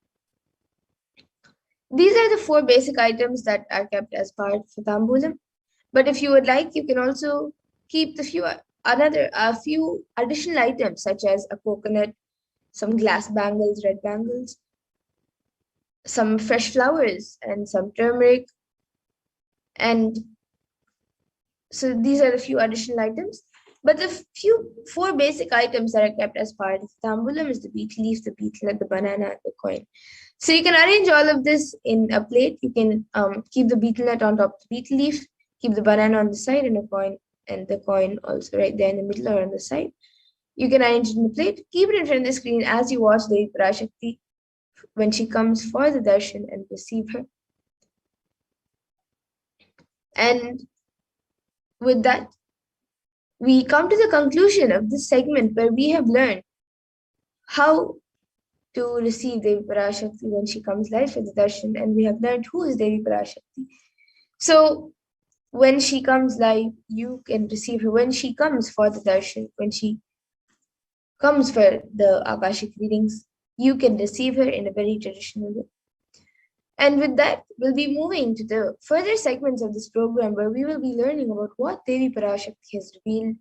These are the 4 basic items that are kept as part of the tambulam. But if you would like, you can also keep a few additional items, such as a coconut, some glass bangles, red bangles, some fresh flowers, and some turmeric. And so these are a few additional items. But the 4 basic items that are kept as part of the tambulam is the betel leaf, the betel nut, the banana, and the coin. So you can arrange all of this in a plate. You can keep the betel nut on top of the betel leaf, keep the banana on the side, and the coin also right there in the middle or on the side. You can arrange it in the plate, keep it in front of the screen as you watch Devi Parashakti when she comes for the darshan and receive her. And with that, we come to the conclusion of this segment where we have learned how to receive Devi Parashakti when she comes live for the darshan, and we have learned who is Devi Parashakti. So when she comes live, you can receive her. When she comes for the darshan, when she comes for the Akashic readings, you can receive her in a very traditional way. And with that, we'll be moving to the further segments of this program where we will be learning about what Devi Parashakti has revealed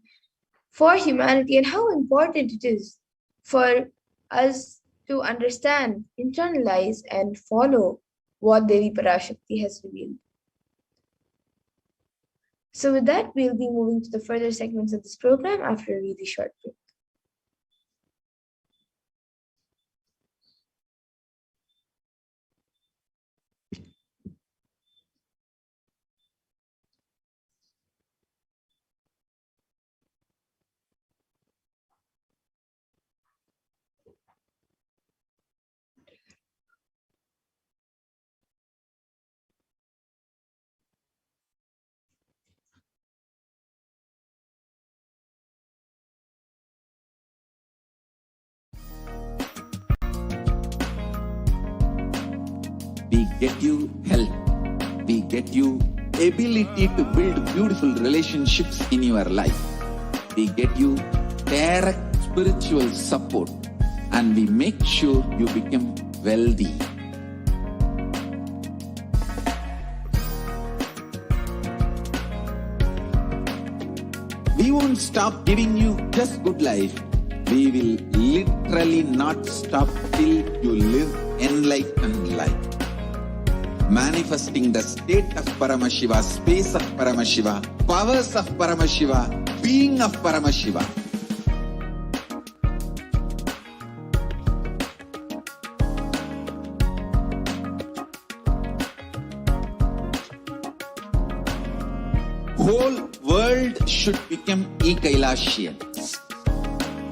for humanity and how important it is for us to understand, internalize, and follow what Devi Parashakti has revealed. So with that, we'll be moving to the further segments of this program after a really short break. We get you health. We get you ability to build beautiful relationships in your life. We get you direct spiritual support, and we make sure you become wealthy. We won't stop giving you just good life. We will literally not stop till you live enlightened life. Manifesting the state of Paramashiva, space of Paramashiva, powers of Paramashiva, being of Paramashiva. Whole world should become e-Kailashians.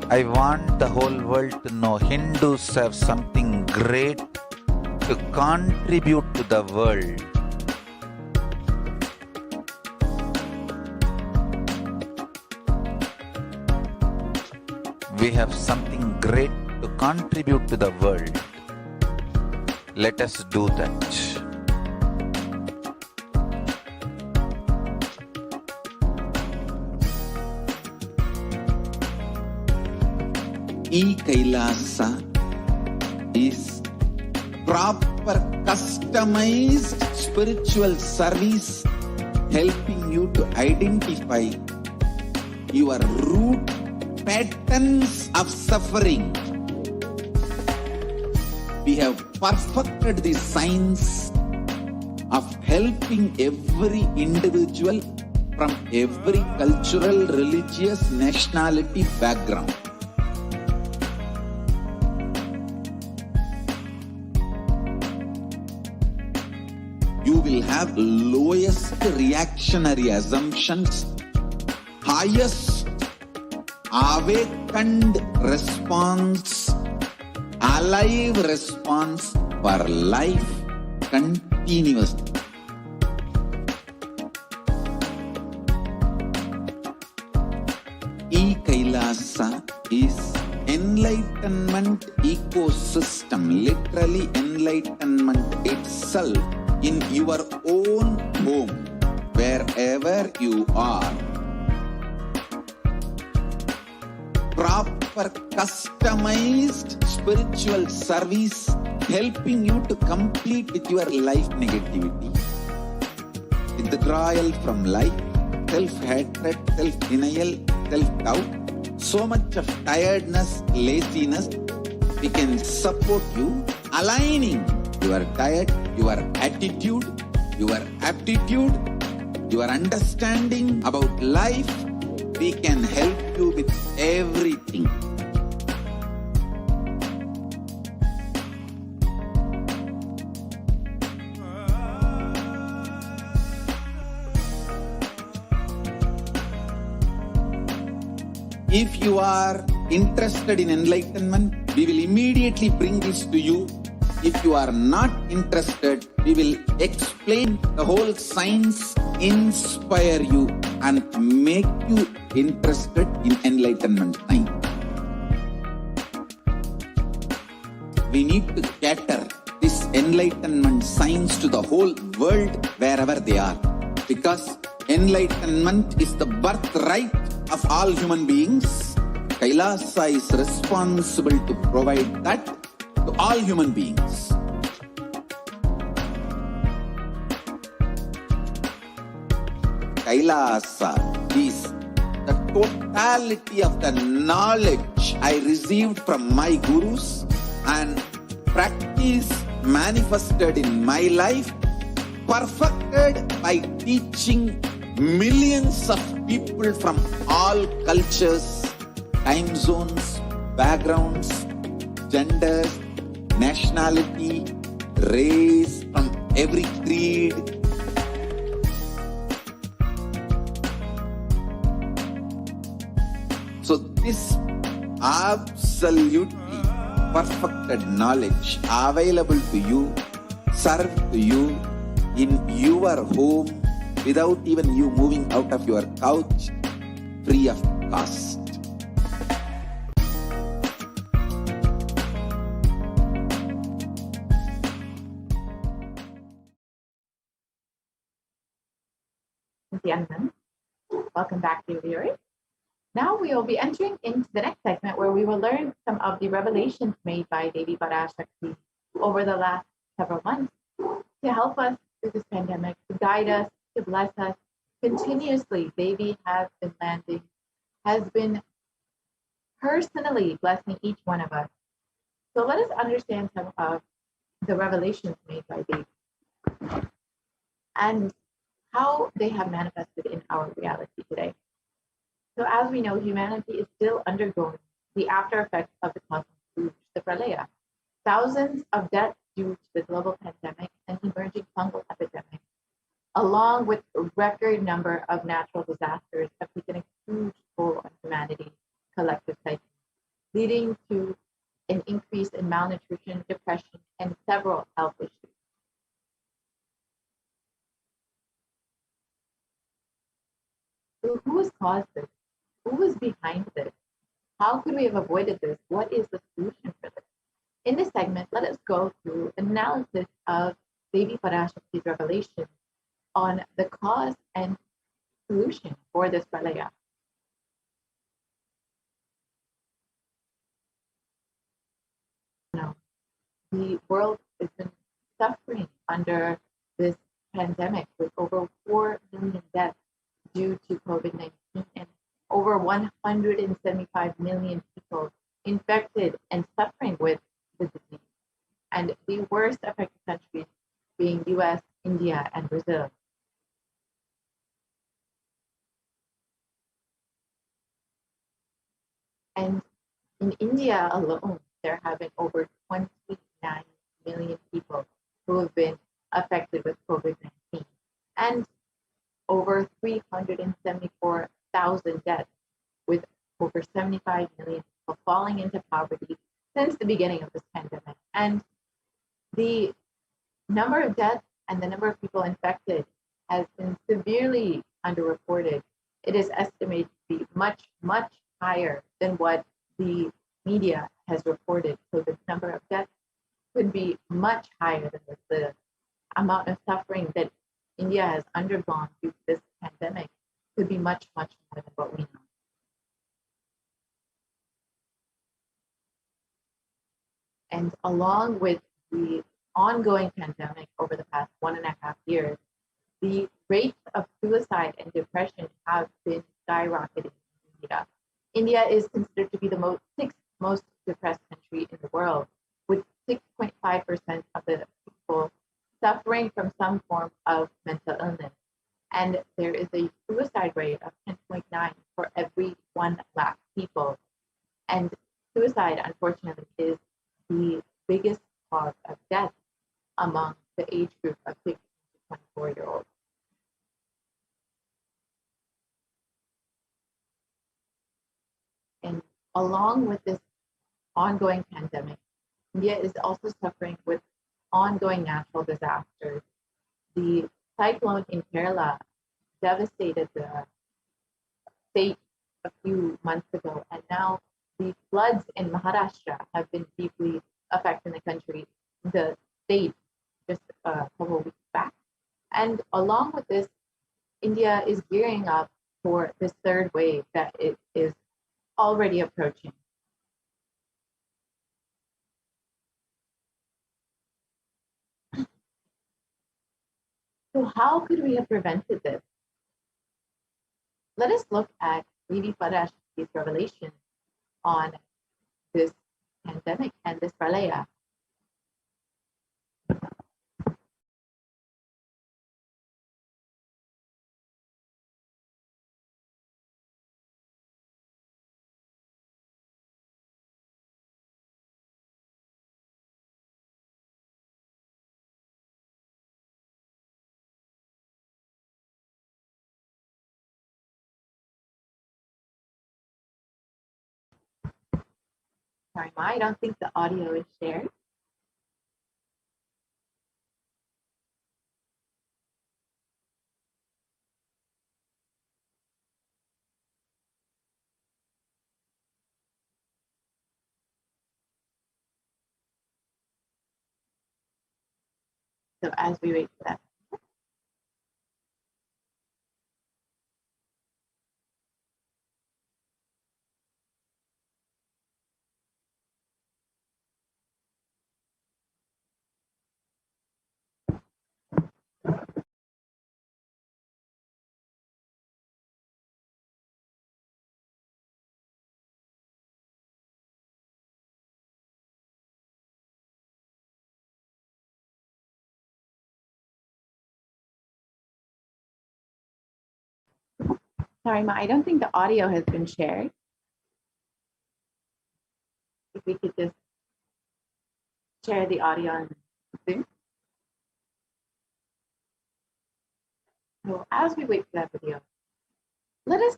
I want the whole world to know Hindus have something great to contribute to the world. We have something great to contribute to the world. Let us do that. E-Kailasa is proper customized spiritual service helping you to identify your root patterns of suffering. We have perfected the science of helping every individual from every cultural, religious, nationality background. You will have lowest reactionary assumptions, highest awakened response, alive response for life continuously. E-Kailasa is enlightenment ecosystem, literally enlightenment itself in your own home, wherever you are. Proper customized spiritual service helping you to complete with your life negativity, withdrawal from life, self-hatred, self-denial, self-doubt, so much of tiredness, laziness. We can support you aligning your diet, your attitude, your aptitude, your understanding about life. We can help you with everything. If you are interested in enlightenment, we will immediately bring this to you. If you are not interested, we will explain the whole science, inspire you and make you interested in enlightenment science. We need to cater this enlightenment science to the whole world wherever they are, because enlightenment is the birthright of all human beings. Kailasa is responsible to provide that to all human beings. Kailasa is the totality of the knowledge I received from my gurus and practice manifested in my life, perfected by teaching millions of people from all cultures, time zones, backgrounds, genders, nationality, race, from every creed. So this absolutely perfected knowledge available to you, served to you in your home without even you moving out of your couch, free of cost. Nithyananda. Welcome back, dear viewers. Now we will be entering into the next segment where we will learn some of the revelations made by Devi Parashakti over the last several months to help us through this pandemic, to guide us, to bless us. Continuously, Devi has been landing has been personally blessing each one of us. So let us understand some of the revelations made by Devi and how they have manifested in our reality today. So as we know, humanity is still undergoing the after effects of the cosmic scourge, the pralaya. Thousands of deaths due to the global pandemic and emerging fungal epidemic, along with a record number of natural disasters, have taken a huge toll on humanity's collective psyche, leading to an increase in malnutrition, depression, and several health issues. So who has caused this? Who is behind this? How could we have avoided this? What is the solution for this? In this segment, let us go through an analysis of Devi Parashakti's revelation on the cause and solution for this pralaya. Now, the world has been suffering under this pandemic with over 4 million deaths due to COVID-19 and over 175 million people infected and suffering with the disease. And the worst affected countries being US, India, and Brazil. And in India alone, there have been over 29 million people who have been affected with COVID-19 and over 374,000 deaths, with over 75 million people falling into poverty since the beginning of this pandemic. And the number of deaths and the number of people infected has been severely underreported. It is estimated to be much, much higher than what the media has reported. So the number of deaths could be much higher than this. The amount of suffering that India has undergone due to this pandemic could be much, much more than what we know. And along with the ongoing pandemic over the past 1.5 years, the rates of suicide and depression have been skyrocketing in India. India is considered to be the sixth most depressed country in the world, with 6.5% of the people suffering from some form of mental illness. And there is a suicide rate of 10.9 for every 1 lakh people. And suicide, unfortunately, is the biggest cause of death among the age group of 16 to 24-year-olds. And along with this ongoing pandemic, India is also suffering with ongoing natural disasters. The cyclone in Kerala devastated the state a few months ago, and now the floods in Maharashtra have been deeply affecting the country, the state, just a couple of weeks back. And along with this, India is gearing up for this third wave that it is already approaching. So how could we have prevented this? Let us look at Devi Parashakti's revelation on this pandemic and this pralaya. Sorry, Ma, I don't think the audio is shared. So as we wait for that. Sorry, Ma, I don't think the audio has been shared. If we could just share the audio on Zoom. So as we wait for that video, let us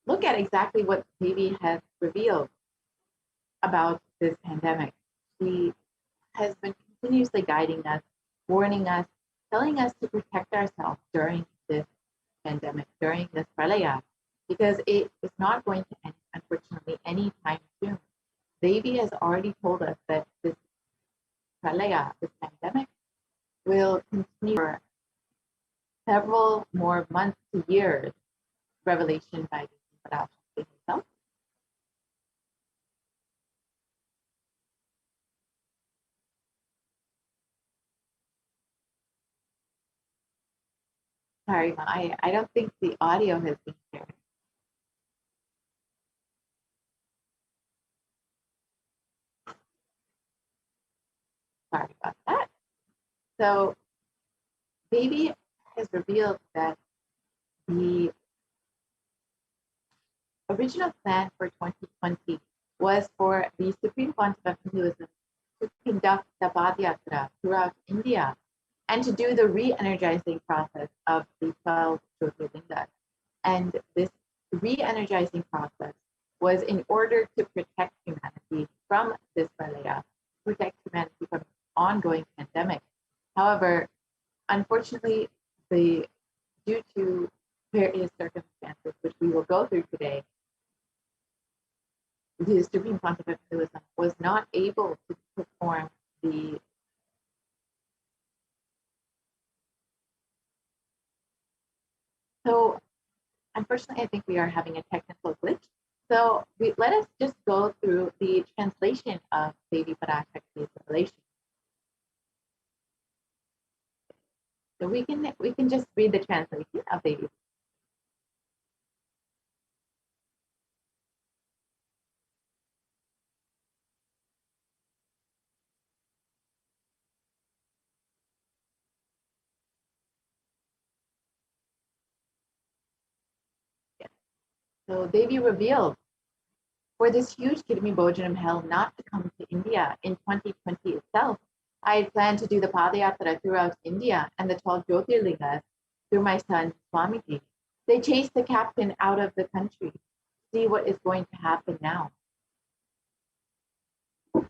look at exactly what Devi has revealed about this pandemic. She has been continuously guiding us, warning us, telling us to protect ourselves during this pandemic, during this pralaya, because it is not going to end, unfortunately, anytime soon. Devi has already told us that this pralaya, this pandemic, will continue for several more months to years. Revelation by Parashakti himself. Sorry, Ma, I don't think the audio has been shared. Sorry about that. So, Devi has revealed that the original plan for 2020 was for the Supreme Council of Hinduism to conduct the Padayatra throughout India and to do the re-energizing process of the 12 Jyotirlingas. And this re-energizing process was in order to protect humanity from this pralaya, protect humanity from ongoing pandemic. However, unfortunately, due to various circumstances, which we will go through today, the Supreme Council of Hinduism was not able to perform the So unfortunately, I think we are having a technical glitch. So let us just go through the translation of Devi Parashakti's revelation. So we can just read the translation of Devi. Yes. So Devi revealed, for this huge Kidmi Bhojanam held not to come to India in 2020 itself, I had planned to do the Padayatra throughout India and the 12 Jyotirlingas through my son Swamiji. They chased the captain out of the country. See what is going to happen now. So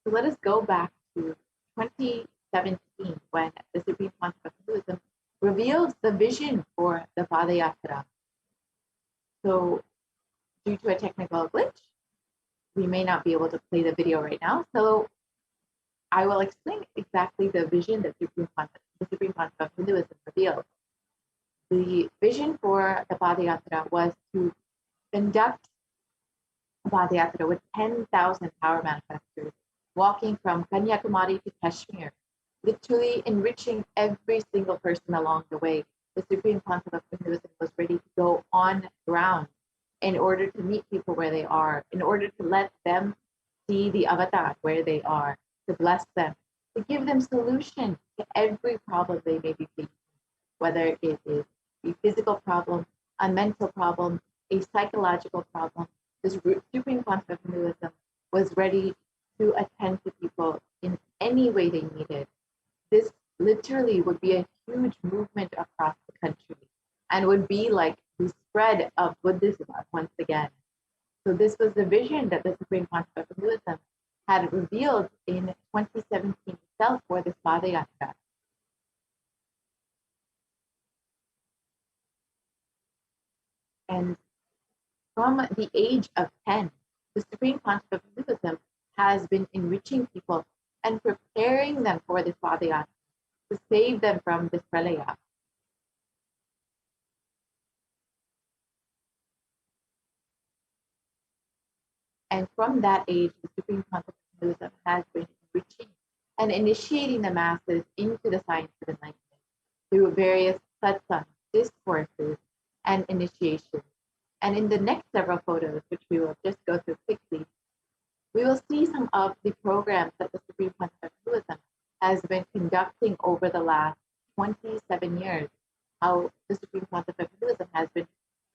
let us go back to 2017 when the Supreme Council of Hinduism revealed the vision for the Padayatra. So due to a technical glitch, we may not be able to play the video right now. So I will explain exactly the vision that the Supreme Council of Hinduism revealed. The vision for the Padayatra was to conduct a Padayatra with 10,000 power manifestors, walking from Kanyakumari to Kashmir, literally enriching every single person along the way. The Supreme Council of Hinduism was ready to go on ground in order to meet people where they are, in order to let them see the avatar where they are, to bless them, to give them solution to every problem they may be facing, whether it is a physical problem, a mental problem, a psychological problem. The Supreme Council of Hinduism was ready to attend to people in any way they needed. This literally would be a huge movement across the country and would be like the spread of Buddhism once again. So this was the vision that the Supreme Council of Hinduism had revealed in 2017 itself for this Padayatra. And from the age of 10, the Supreme Council of Hinduism has been enriching people and preparing them for this Padayatra to save them from this pralaya. And from that age, the Supreme Council of Hinduism has been enriching and initiating the masses into the science of enlightenment through various satsangs, discourses, and initiations. And in the next several photos, which we will just go through quickly, we will see some of the programs that the Supreme Council of Hinduism has been conducting over the last 27 years, how the Supreme Council of Hinduism has been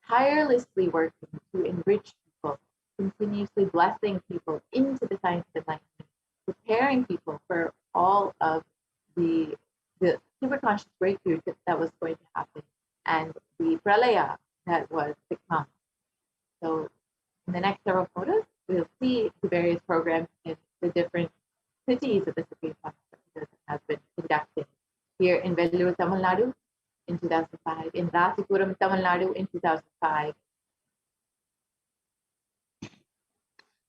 tirelessly working to enrich people, continuously blessing people into the science of enlightenment, preparing people for all of the super conscious breakthrough that was going to happen, and the pralaya that was to come. So in the next several photos, we'll see the various programs in the different cities that the Supreme Council has been conducting. Here in Vellore, Tamil Nadu in 2005, in Rasipuram, Tamil Nadu in 2005,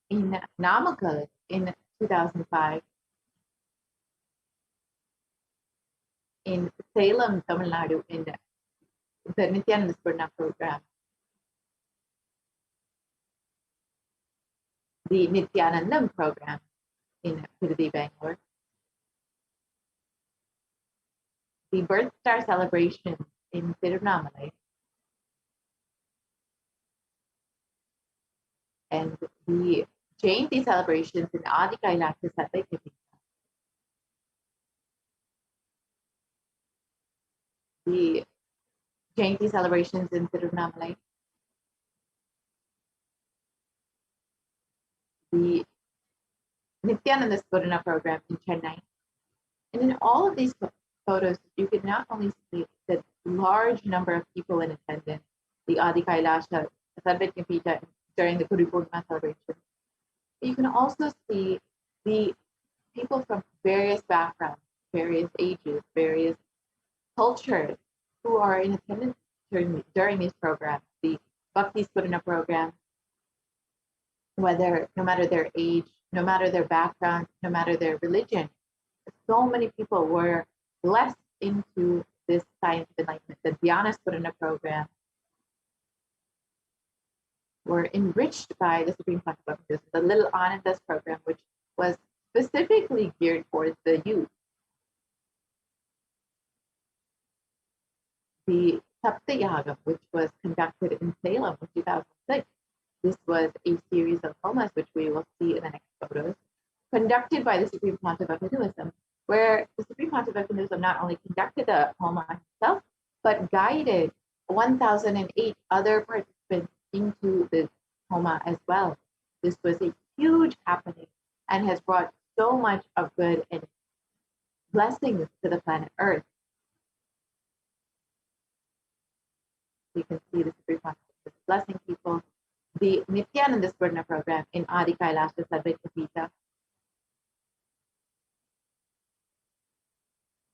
in Namakkal in 2005, in Salem, Tamil Nadu in the Nithyananda Paramashivam program, the Nithyanandam program in Tirudi, Bangalore, the Birth Star celebration in Tiruvannamalai, and the Jayanti celebrations in Adi Kailasha Satya the Jayanti celebrations in Tiruvannamalai, the Nithyananda Spurana program in Chennai. And in all of these photos, you can not only see the large number of people in attendance, the Adi Kailasha Sarvatya during the Guru Purnima celebration, you can also see the people from various backgrounds, various ages, various cultures who are in attendance during these programs, the Bhakti Spurana program, no matter their age, no matter their background, no matter their religion. So many people were blessed into this science of enlightenment. The Dhyana Spurana program were enriched by the Supreme Council of Hinduism. The Little Anandas program, which was specifically geared towards the youth. The Saptayagam, which was conducted in Salem in 2006. This was a series of homas, which we will see in the next photos, conducted by the Supreme Pontiff of Hinduism, where the Supreme Pontiff of Hinduism not only conducted the homa himself, but guided 1,008 other participants into the homa as well. This was a huge happening and has brought so much of good and blessings to the planet Earth. You can see the Supreme Pontiff blessing people. The Nithyananda Spurana program in Adi Kailasha Sarvatya,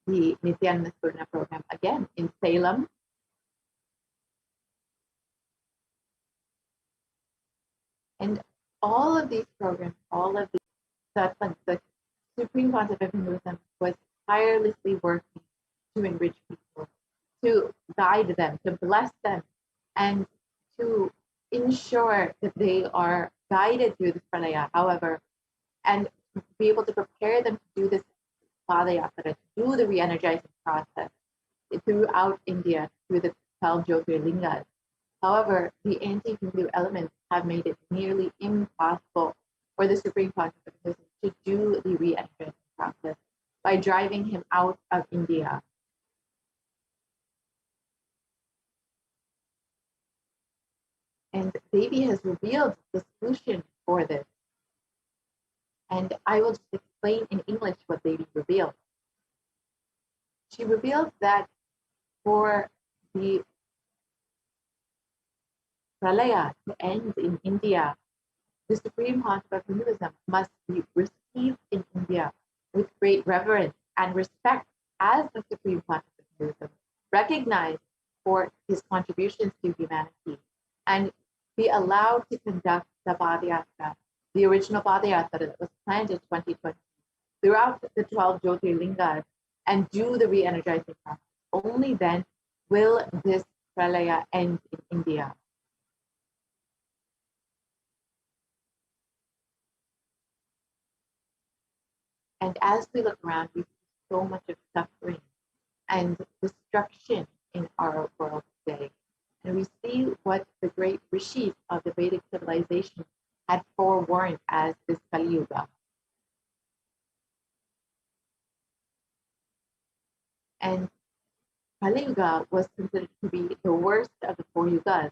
the Nithyananda Spurana program again in Salem, and all of these programs, all of the Supreme Pontiff of Hinduism was tirelessly working to enrich people, to guide them, to bless them, and to ensure that they are guided through this pralaya, however, and be able to prepare them to do this padayatra, to do the re-energizing process throughout India, through the 12 Jyotirlingas. However, the anti-Hindu elements have made it nearly impossible for the Supreme Pontiff of Hinduism to do the re-energizing process by driving him out of India. And Devi has revealed the solution for this. And I will just explain in English what Devi revealed. She revealed that for the pralaya to end in India, the Supreme Pontiff of Hinduism must be received in India with great reverence and respect as the Supreme Pontiff of Hinduism, recognized for his contributions to humanity, and be allowed to conduct the Padayatra, the original Padayatra that was planned in 2020, throughout the 12 Jyotirlingas, and do the re-energizing process. Only then will this pralaya end in India. And as we look around, we see so much of suffering and destruction in our world today. And we see what the great rishis of the Vedic civilization had forewarned as this Kali Yuga. And Kali Yuga was considered to be the worst of the 4 yugas,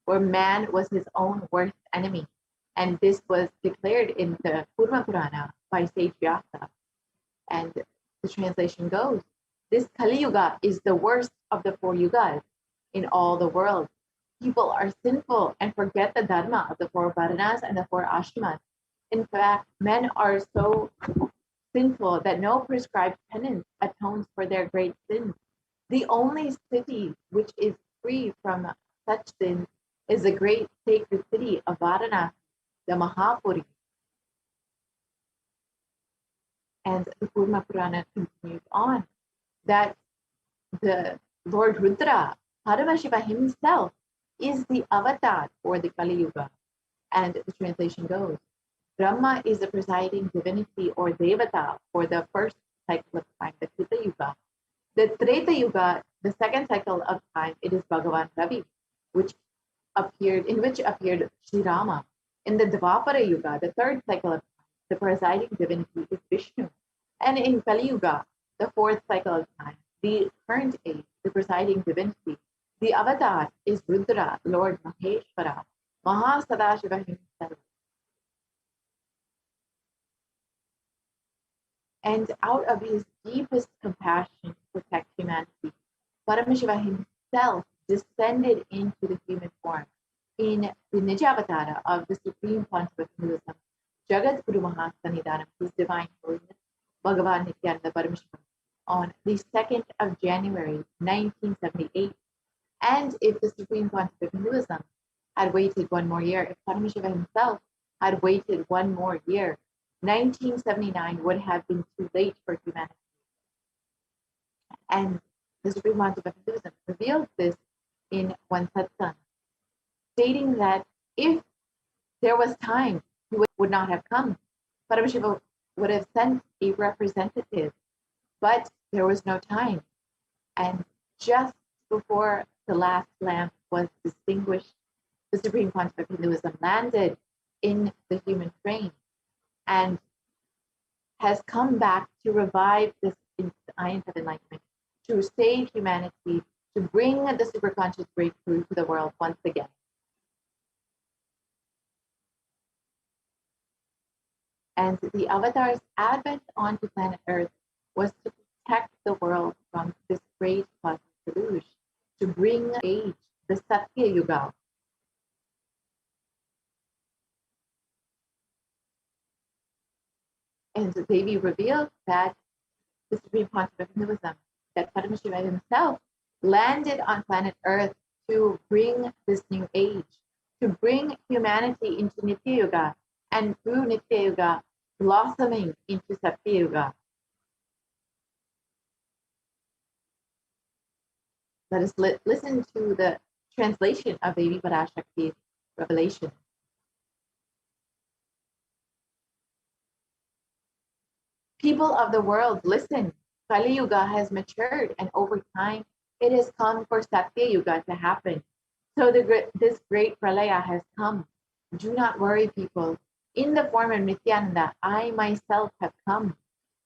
where man was his own worst enemy. And this was declared in the Kurma Purana by sage Vyasa. And the translation goes, this Kali Yuga is the worst of the 4 yugas in all the world. People are sinful and forget the dharma of the 4 varanas and the 4 ashramas. In fact, men are so sinful that no prescribed penance atones for their great sins. The only city which is free from such sins is the great sacred city of Varanasi, the Mahapuri. And the Kurma Purana continues on that the Lord Rudra, Paramashiva himself, is the avatar for the Kali Yuga. And the translation goes, Brahma is the presiding divinity or Devata for the first cycle of time, the Krita Yuga. The Treta Yuga, the second cycle of time, it is Bhagavan Ravi, in which appeared Sri Rama. In the Dvapara Yuga, the third cycle of time, the presiding divinity is Vishnu. And in Kali Yuga, the fourth cycle of time, the current age, the presiding divinity, the avatar is Rudra, Lord Maheshwara, Mahasadashiva himself. And out of his deepest compassion to protect humanity, Paramashiva himself descended into the human form in the Nijavatara of the Supreme Pontiff of Hinduism, Jagat Guru Mahasanidanam, His Divine Holiness, Bhagavan Nithyananda Paramashivam, on the 2nd of January, 1978. And if the Supreme Pontiff of Hinduism had waited one more year, if Paramashiva himself had waited one more year, 1979 would have been too late for humanity. And the Supreme Pontiff of Hinduism revealed this in one satsang, stating that if there was time, he would not have come. Paramashiva would have sent a representative, but there was no time. And just before the last lamp was distinguished, the Supreme Pontiff of Hinduism landed in the human frame and has come back to revive this science of enlightenment, to save humanity, to bring the superconscious breakthrough to the world once again. And the avatar's advent onto planet Earth was to protect the world from this great cosmic deluge, to bring age, the Satya Yuga. And the Devi revealed that the Supreme Pontiff of Hinduism, that Paramashiva himself landed on planet Earth to bring this new age, to bring humanity into Nitya Yuga, and through Nitya Yuga, blossoming into Satya Yuga. Let us listen to the translation of Devi Parashakti's revelation. People of the world, listen. Kali Yuga has matured, and over time, it has come for Satya Yuga to happen. So this great pralaya has come. Do not worry, people. In the form of Nithyananda, I myself have come.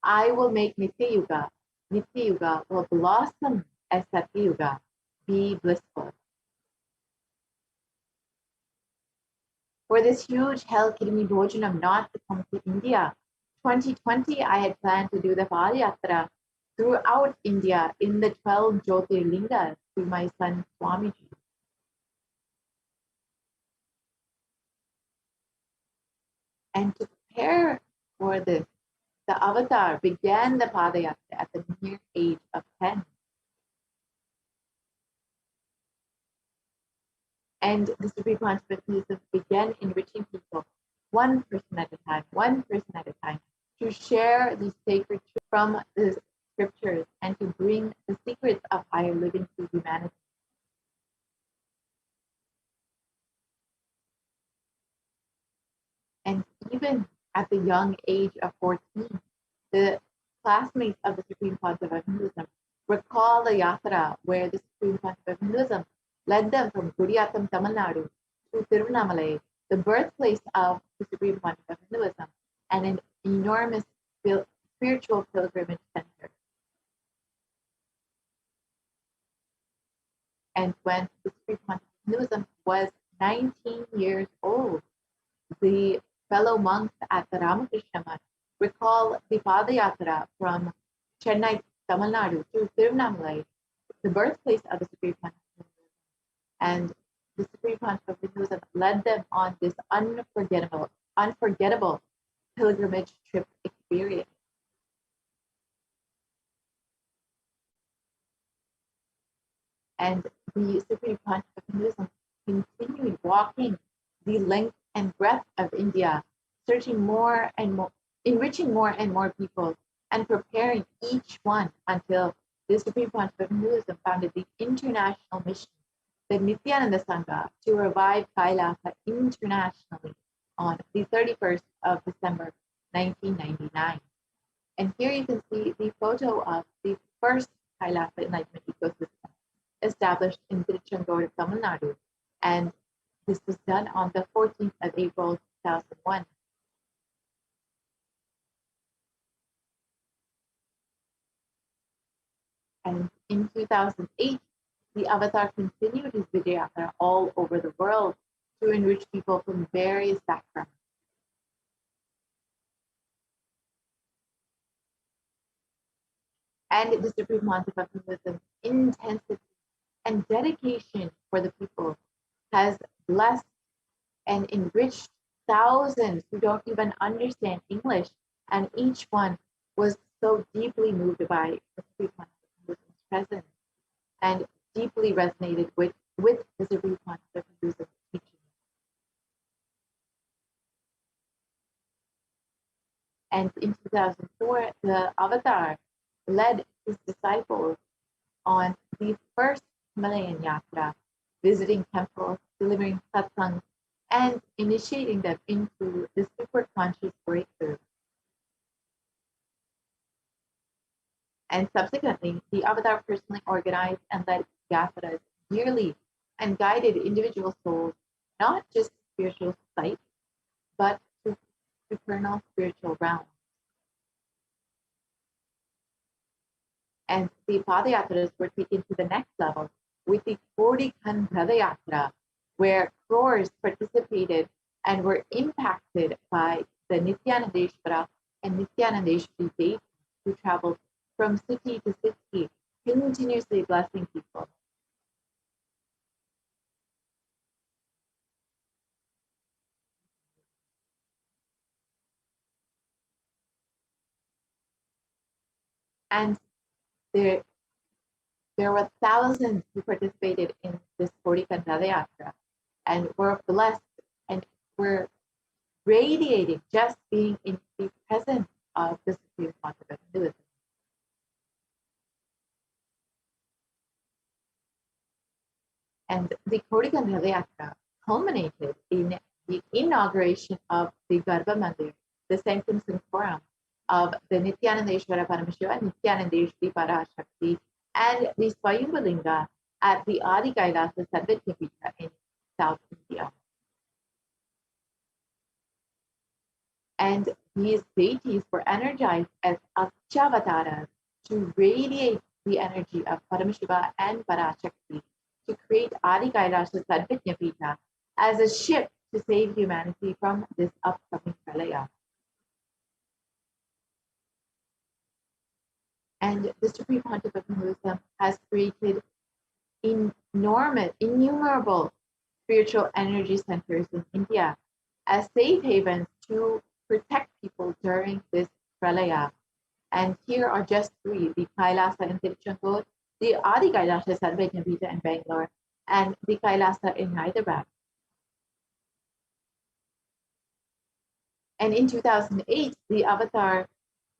I will make Nitya Yuga. Nitya Yuga will blossom as Satya Yuga. Be blissful. For this huge hell kidney bhojanam not to come to India, 2020, I had planned to do the Padayatra throughout India in the 12 Jyotirlingas to my son Swamiji. And to prepare for this, the avatar began the Padayatra at the mere age of 10. And the Supreme Pontiff began enriching people one person at a time, to share the sacred truth from the scriptures and to bring the secrets of higher living to humanity. And even at the young age of 14, the classmates of the Supreme Pontiff of Hinduism recall the yatra where the Supreme Pontiff of Hinduism led them from Gudiyatam, Tamil Nadu to Tiruvannamalai, the birthplace of the Supreme Pontiff of Hinduism, and an enormous spiritual pilgrimage center. And when the Supreme Pontiff of Hinduism was 19 years old, the fellow monks at the Ramakrishna Mutt recall the Padayatra from Chennai, Tamil Nadu to Tiruvannamalai, the birthplace of the Supreme Pontiff of Hinduism. And the Supreme Pontiff of Hinduism led them on this unforgettable pilgrimage trip experience. And the Supreme Pontiff of Hinduism continued walking the length and breadth of India, searching more and more, enriching more and more people, and preparing each one until the Supreme Pontiff of Hinduism founded the international mission, the Nithyananda Sangha, to revive Kailasa internationally on the 31st of December, 1999. And here you can see the photo of the first Kailasa Enlightenment ecosystem established in Tiruchendur, Tamil Nadu. And this was done on the 14th of April, 2001. And in 2008, the Avatar continued his Vidya all over the world to enrich people from various backgrounds. And the Supreme Pontiff of Hinduism intensity and dedication for the people has blessed and enriched thousands who don't even understand English, and each one was so deeply moved by the Supreme Pontiff of Hinduism's presence and deeply resonated with the Supreme Pontiff of Hinduism's teaching. And in 2004, the Avatar led his disciples on the first Himalayan Yatra, visiting temples, delivering satsangs, and initiating them into the super conscious breakthrough. And subsequently, the Avatar personally organized and led yatras yearly and guided individual souls, not just to spiritual sites, but to eternal spiritual realms. And the Padayatras were taken to the next level with the Kodikan Radayatra, where crores participated and were impacted by the Nithyanandeshwara and Nithyanandeshwari deities who traveled from city to city, continuously blessing people. And there were thousands who participated in this Kodikan Radayatra and were blessed and were radiating just being in the presence of the Supreme Pontiff of Hinduism. And the Kodikan Radayatra culminated in the inauguration of the Garbha Mandir, the Sanctum Sanctorum of the Nithyanandeshwara Paramashivam, Nithyanandeshwari Parashakti, and the Swayambhulinga at the Adi Kailasa Sarvajñapita in South India. And these deities were energized as Akshavatas to radiate the energy of Paramashiva and Parashakti to create Adi Kailasa Sarvajñapita as a ship to save humanity from this upcoming pralaya. And the Supreme Pontiff of Hinduism has created innumerable spiritual energy centers in India as safe havens to protect people during this pralaya. And here are just three: the Kailasa in Tiruchendur, the Adi Kailasa Sarvajñapita in Bangalore, and the Kailasa in Hyderabad. And in 2008, the Avatar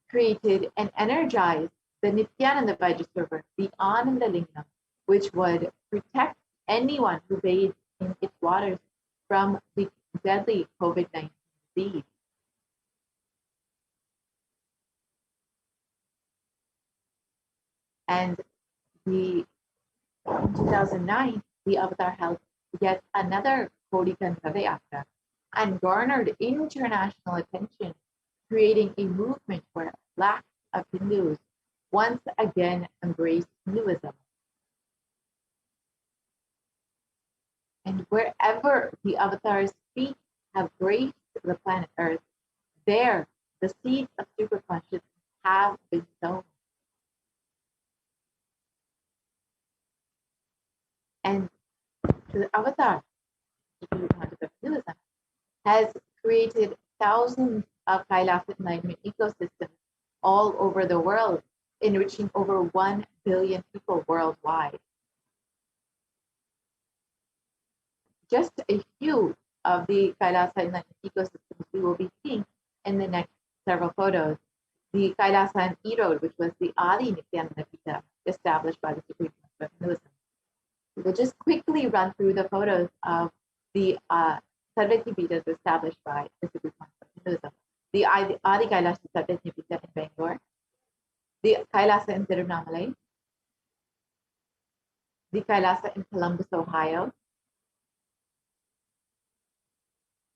created and energized the Nithyananda Vajrasarovar, the Ananda Lingam, which would protect anyone who bathes in its waters from the deadly COVID-19 disease. And in 2009, the Avatar held yet another Kodikan Radayatra and garnered international attention, creating a movement where lakhs of Hindus once again embraced Hinduism. And wherever the avatar's feet have graced the planet Earth, there the seeds of superconsciousness have been sown. And the avatar has created thousands of Kailasa enlightenment ecosystems all over the world, enriching over 1 billion people worldwide. Just a few of the Kailasa enlightenment ecosystems we will be seeing in the next several photos. The Kailasa and Erode, which was the Adi Nithyananda Pita established by the Supreme Master of Hinduism. We'll just quickly run through the photos of the Sarvati Pitas established by the Supreme Master of Hinduism. The Adi Kailasa Sarvati Pita in Bangalore, the Kailasa in Tirunamalai, the Kailasa in Columbus, Ohio,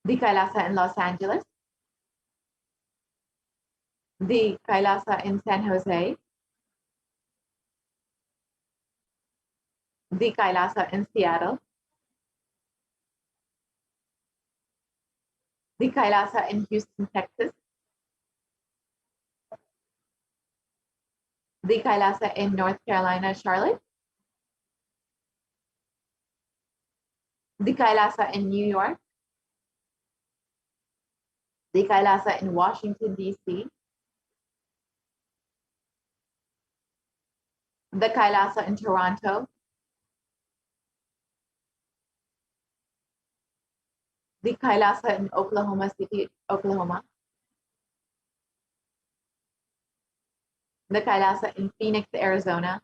the Kailasa in Los Angeles, the Kailasa in San Jose, the Kailasa in Seattle, the Kailasa in Houston, Texas, the Kailasa in North Carolina, Charlotte, the Kailasa in New York, the Kailasa in Washington, D.C., the Kailasa in Toronto, the Kailasa in Oklahoma City, Oklahoma, the Kailasa in Phoenix, Arizona,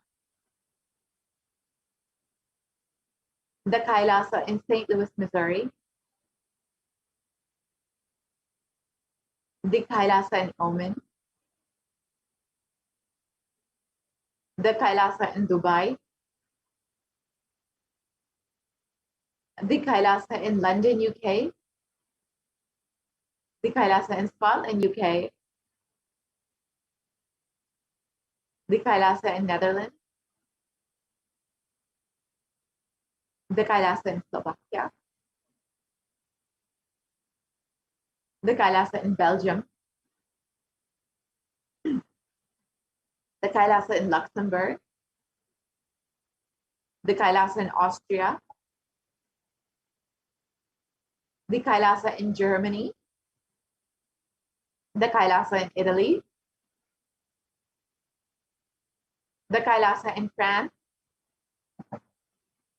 the Kailasa in St. Louis, Missouri, the Kailasa in Oman, the Kailasa in Dubai, the Kailasa in London, UK, the Kailasa in Scotland, UK, the Kailasa in Netherlands, the Kailasa in Slovakia, the Kailasa in Belgium, the Kailasa in Luxembourg, the Kailasa in Austria, the Kailasa in Germany, the Kailasa in Italy, the Kailasa in France,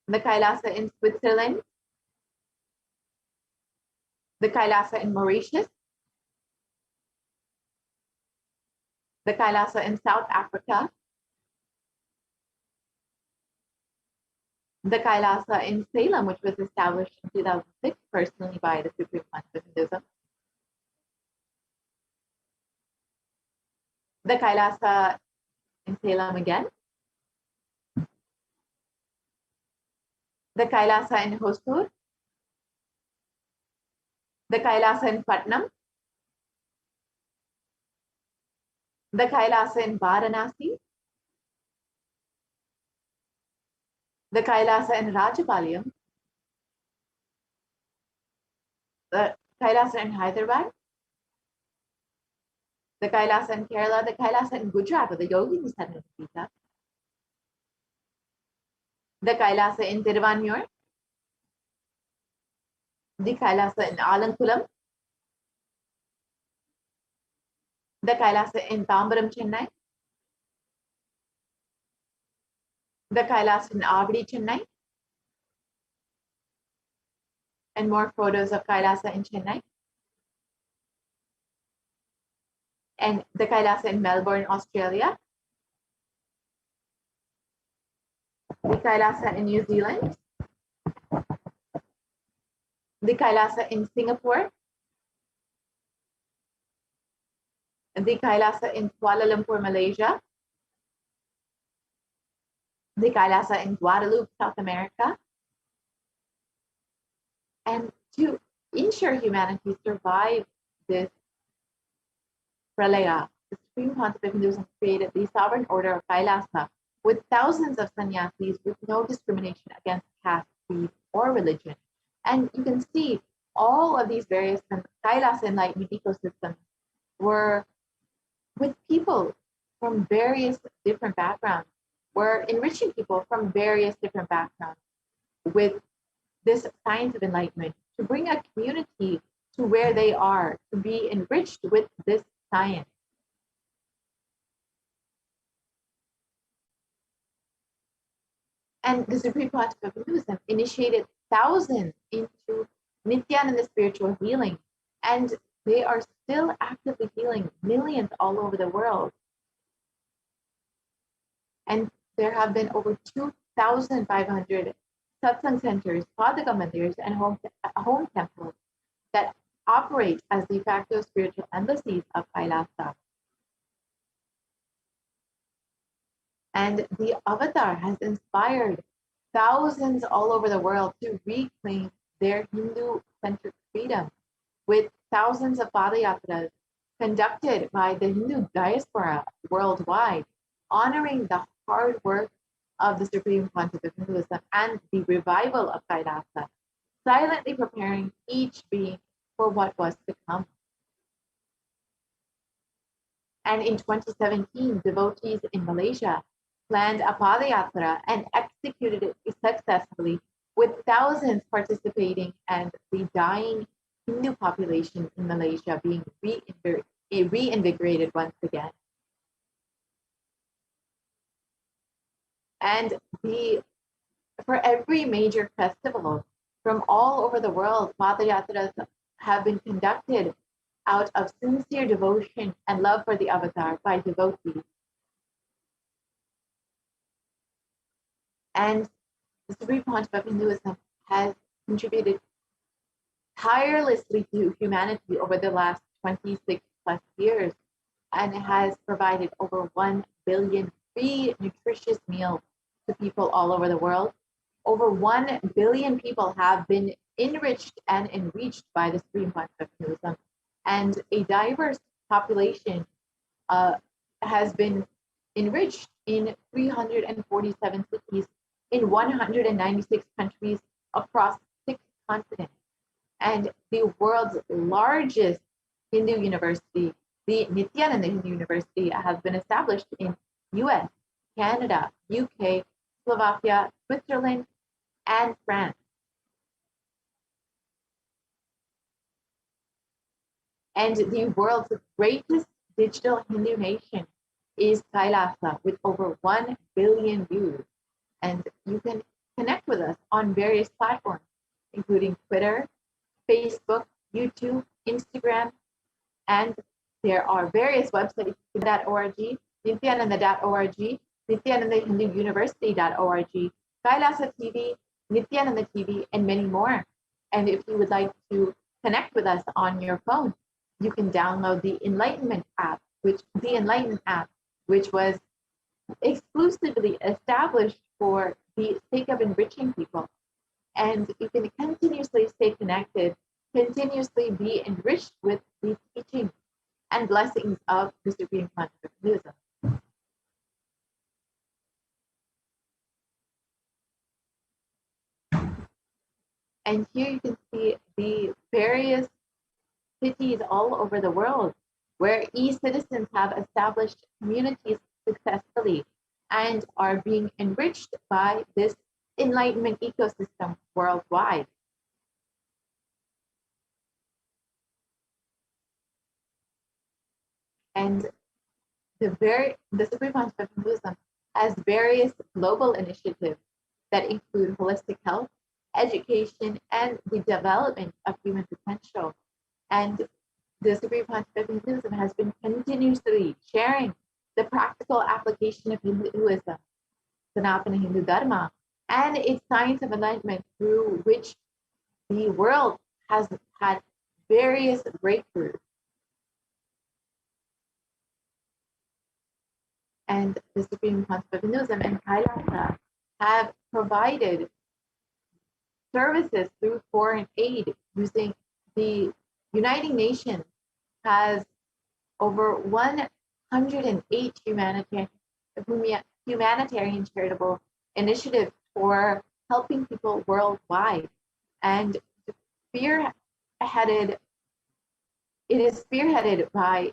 the Kailasa in Switzerland, the Kailasa in Mauritius, the Kailasa in South Africa, the Kailasa in Salem, which was established in 2006 personally by the Supreme Master of Hinduism, the Kailasa in Salem again, the Kailasa in Hosur, the Kailasa in Patnam, the Kailasa in Varanasi, the Kailasa in Rajapalayam, the Kailasa in Hyderabad, the Kailasa in Kerala, the Kailasa in Gujarat with the Yogi Nithyananda Pita, the Kailasa in Tiruvanmiyur, the Kailasa in Alankulam, the Kailasa in Tambaram, Chennai, the Kailasa in Avadi, Chennai, and more photos of Kailasa in Chennai, and the Kailasa in Melbourne, Australia, the Kailasa in New Zealand, the Kailasa in Singapore, the Kailasa in Kuala Lumpur, Malaysia, the Kailasa in Guadeloupe, South America. And to ensure humanity survive this pralaya, the Supreme Concept of Hinduism created the sovereign order of Kailasa with thousands of sannyasis with no discrimination against caste, creed, or religion. And you can see all of these various Kailas enlightenment ecosystems were with people from various different backgrounds, were enriching people from various different backgrounds with this science of enlightenment to bring a community to where they are, to be enriched with this science. And the Supreme Pontiff of Hinduism initiated thousands into Nithyananda spiritual healing, and they are still actively healing millions all over the world. And there have been over 2,500 satsang centers, padaka mandirs, and home temples that operate as de facto spiritual embassies of Kailasa. And the avatar has inspired thousands all over the world to reclaim their Hindu-centric freedom, with thousands of padayatras conducted by the Hindu diaspora worldwide, honoring the hard work of the Supreme Pontiff of Hinduism and the revival of Kailasa, silently preparing each being for what was to come. And in 2017, devotees in Malaysia planned a padayatra and executed it successfully, with thousands participating and the dying Hindu population in Malaysia being reinvigorated once again. And for every major festival from all over the world, padayatras have been conducted out of sincere devotion and love for the avatar by devotees. And the Supreme Pontiff of Hinduism has contributed tirelessly to humanity over the last 26 plus years, and has provided over 1 billion free nutritious meals to people all over the world. Over 1 billion people have been enriched and enriched by the Supreme Pontiff of Hinduism, and a diverse population has been enriched in 347 cities in 196 countries across 6 continents. And the world's largest Hindu university, the Nithyananda Hindu University, has been established in US, Canada, UK, Slovakia, Switzerland, and France. And the world's greatest digital Hindu nation is Kailasa, with over 1 billion views. And you can connect with us on various platforms, including Twitter, Facebook, YouTube, Instagram, and there are various websites, .org, nithyananda.org, nithyanandahinduuniversity.org, Kailasa TV, Nithyananda TV, and many more. And if you would like to connect with us on your phone, you can download the Enlightenment app, which was exclusively established for the sake of enriching people. And you can continuously stay connected, continuously be enriched with the teachings and blessings of the Supreme Pontiff of Hinduism. And here you can see the various cities all over the world where e-citizens have established communities successfully and are being enriched by this enlightenment ecosystem worldwide. And the Supreme Pontiff of Hinduism has various global initiatives that include holistic health, education, and the development of human potential. And the Supreme Pontiff of Hinduism has been continuously sharing the practical application of Hinduism, Sanatana Hindu Dharma, and its science of enlightenment, through which the world has had various breakthroughs. And the Supreme Pontiff of Hinduism and Kailasa have provided services through foreign aid using the United Nations has over 108 humanitarian charitable initiatives for helping people worldwide. And it is spearheaded by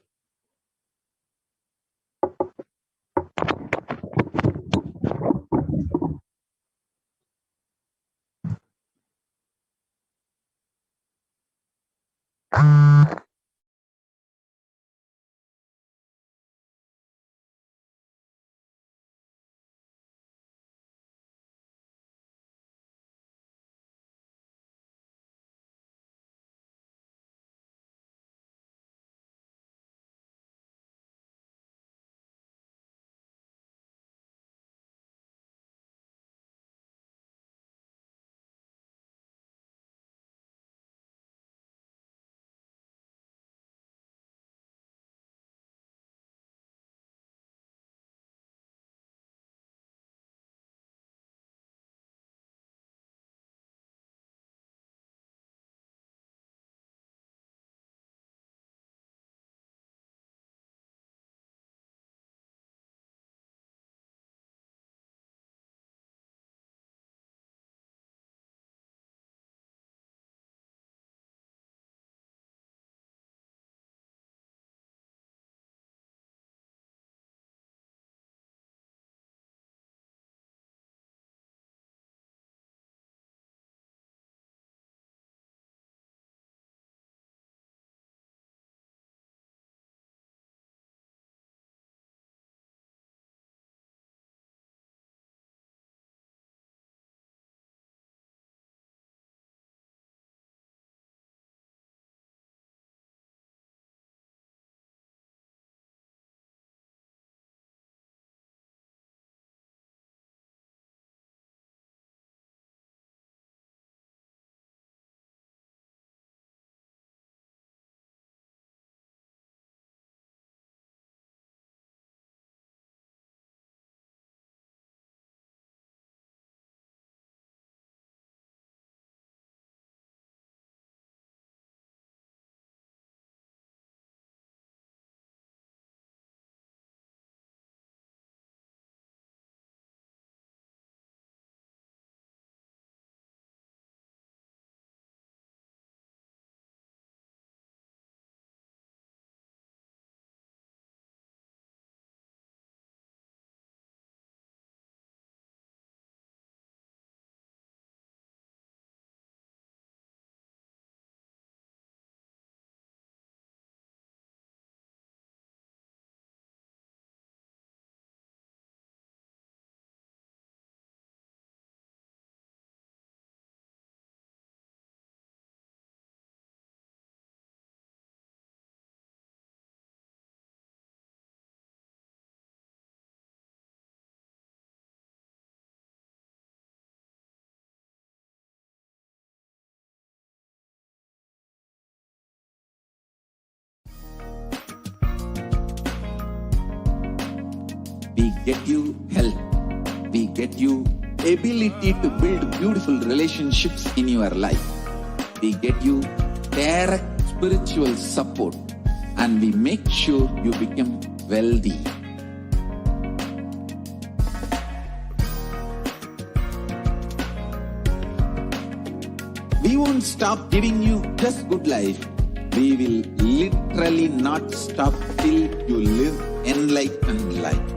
We get you health. We get you ability to build beautiful relationships in your life. We get you direct spiritual support, and we make sure you become wealthy. We won't stop giving you just good life. We will literally not stop till you live enlightened life.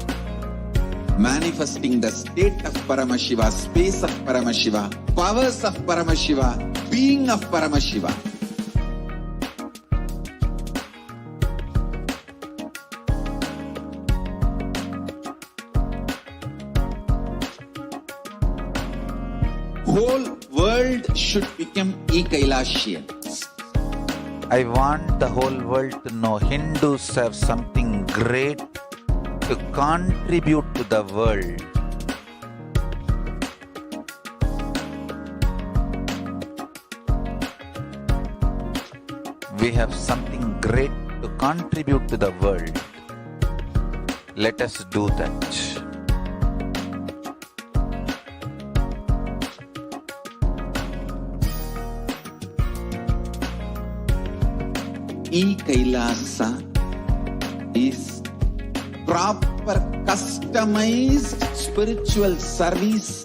Manifesting the state of Paramashiva, space of Paramashiva, powers of Paramashiva, being of Paramashiva. Whole world should become e-Kailashians. I want the whole world to know Hindus have something great to contribute to the world. We have something great to contribute to the world. Let us do that. E-Kailasa is proper customized spiritual service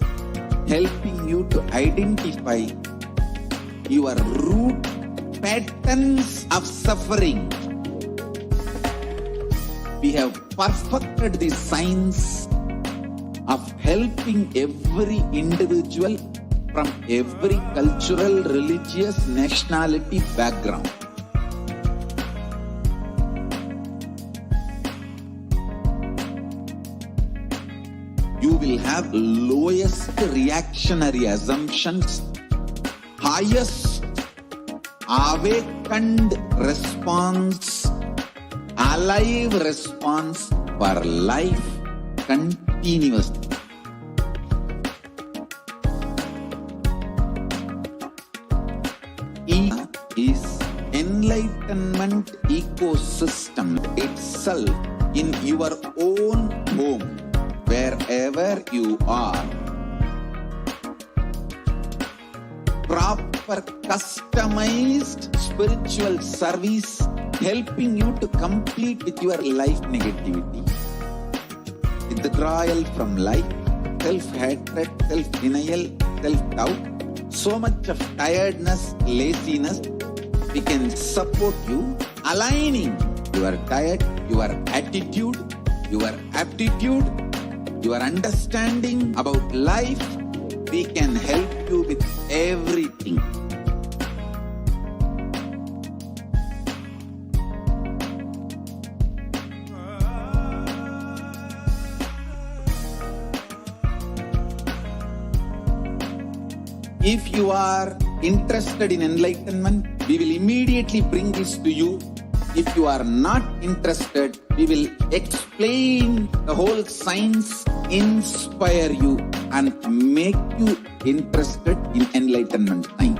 helping you to identify your root patterns of suffering. We have perfected the science of helping every individual from every cultural, religious, nationality background. You will have lowest reactionary assumptions, highest awakened response, alive response for life continuously. E is enlightenment ecosystem itself in your own home, wherever you are. Proper customized spiritual service helping you to complete with your life negativity, withdrawal from life, self-hatred, self-denial, self-doubt, so much of tiredness, laziness. We can support you aligning your diet, your attitude, your aptitude, your understanding about life. We can help you with everything. If you are interested in enlightenment, we will immediately bring this to you. If you are not interested, we will explain the whole science, inspire you and make you interested in enlightenment time.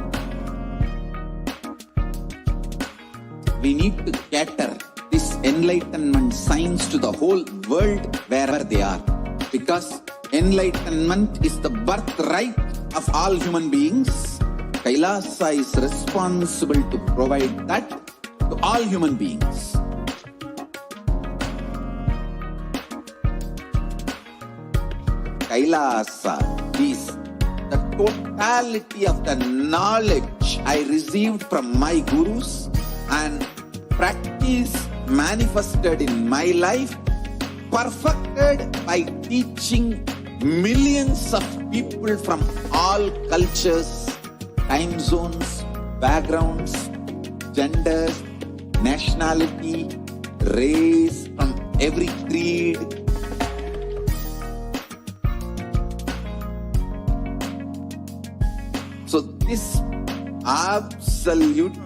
We need to cater this enlightenment science to the whole world wherever they are, because enlightenment is the birthright of all human beings. Kailasa is responsible to provide that to all human beings. Kailasa is the totality of the knowledge I received from my gurus and practice manifested in my life, perfected by teaching millions of people from all cultures, time zones, backgrounds, genders, nationality, race, from every creed. So this absolutely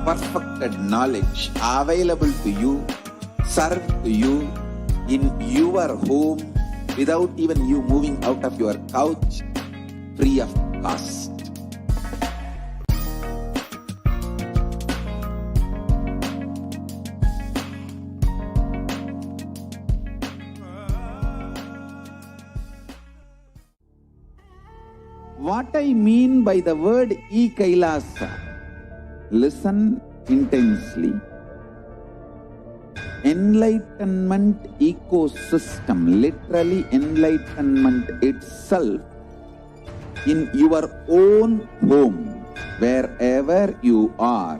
perfected knowledge available to you, served to you in your home, without even you moving out of your couch, free of cost. What I mean by the word e-Kailasa, listen intensely. Enlightenment ecosystem, literally enlightenment itself in your own home, wherever you are.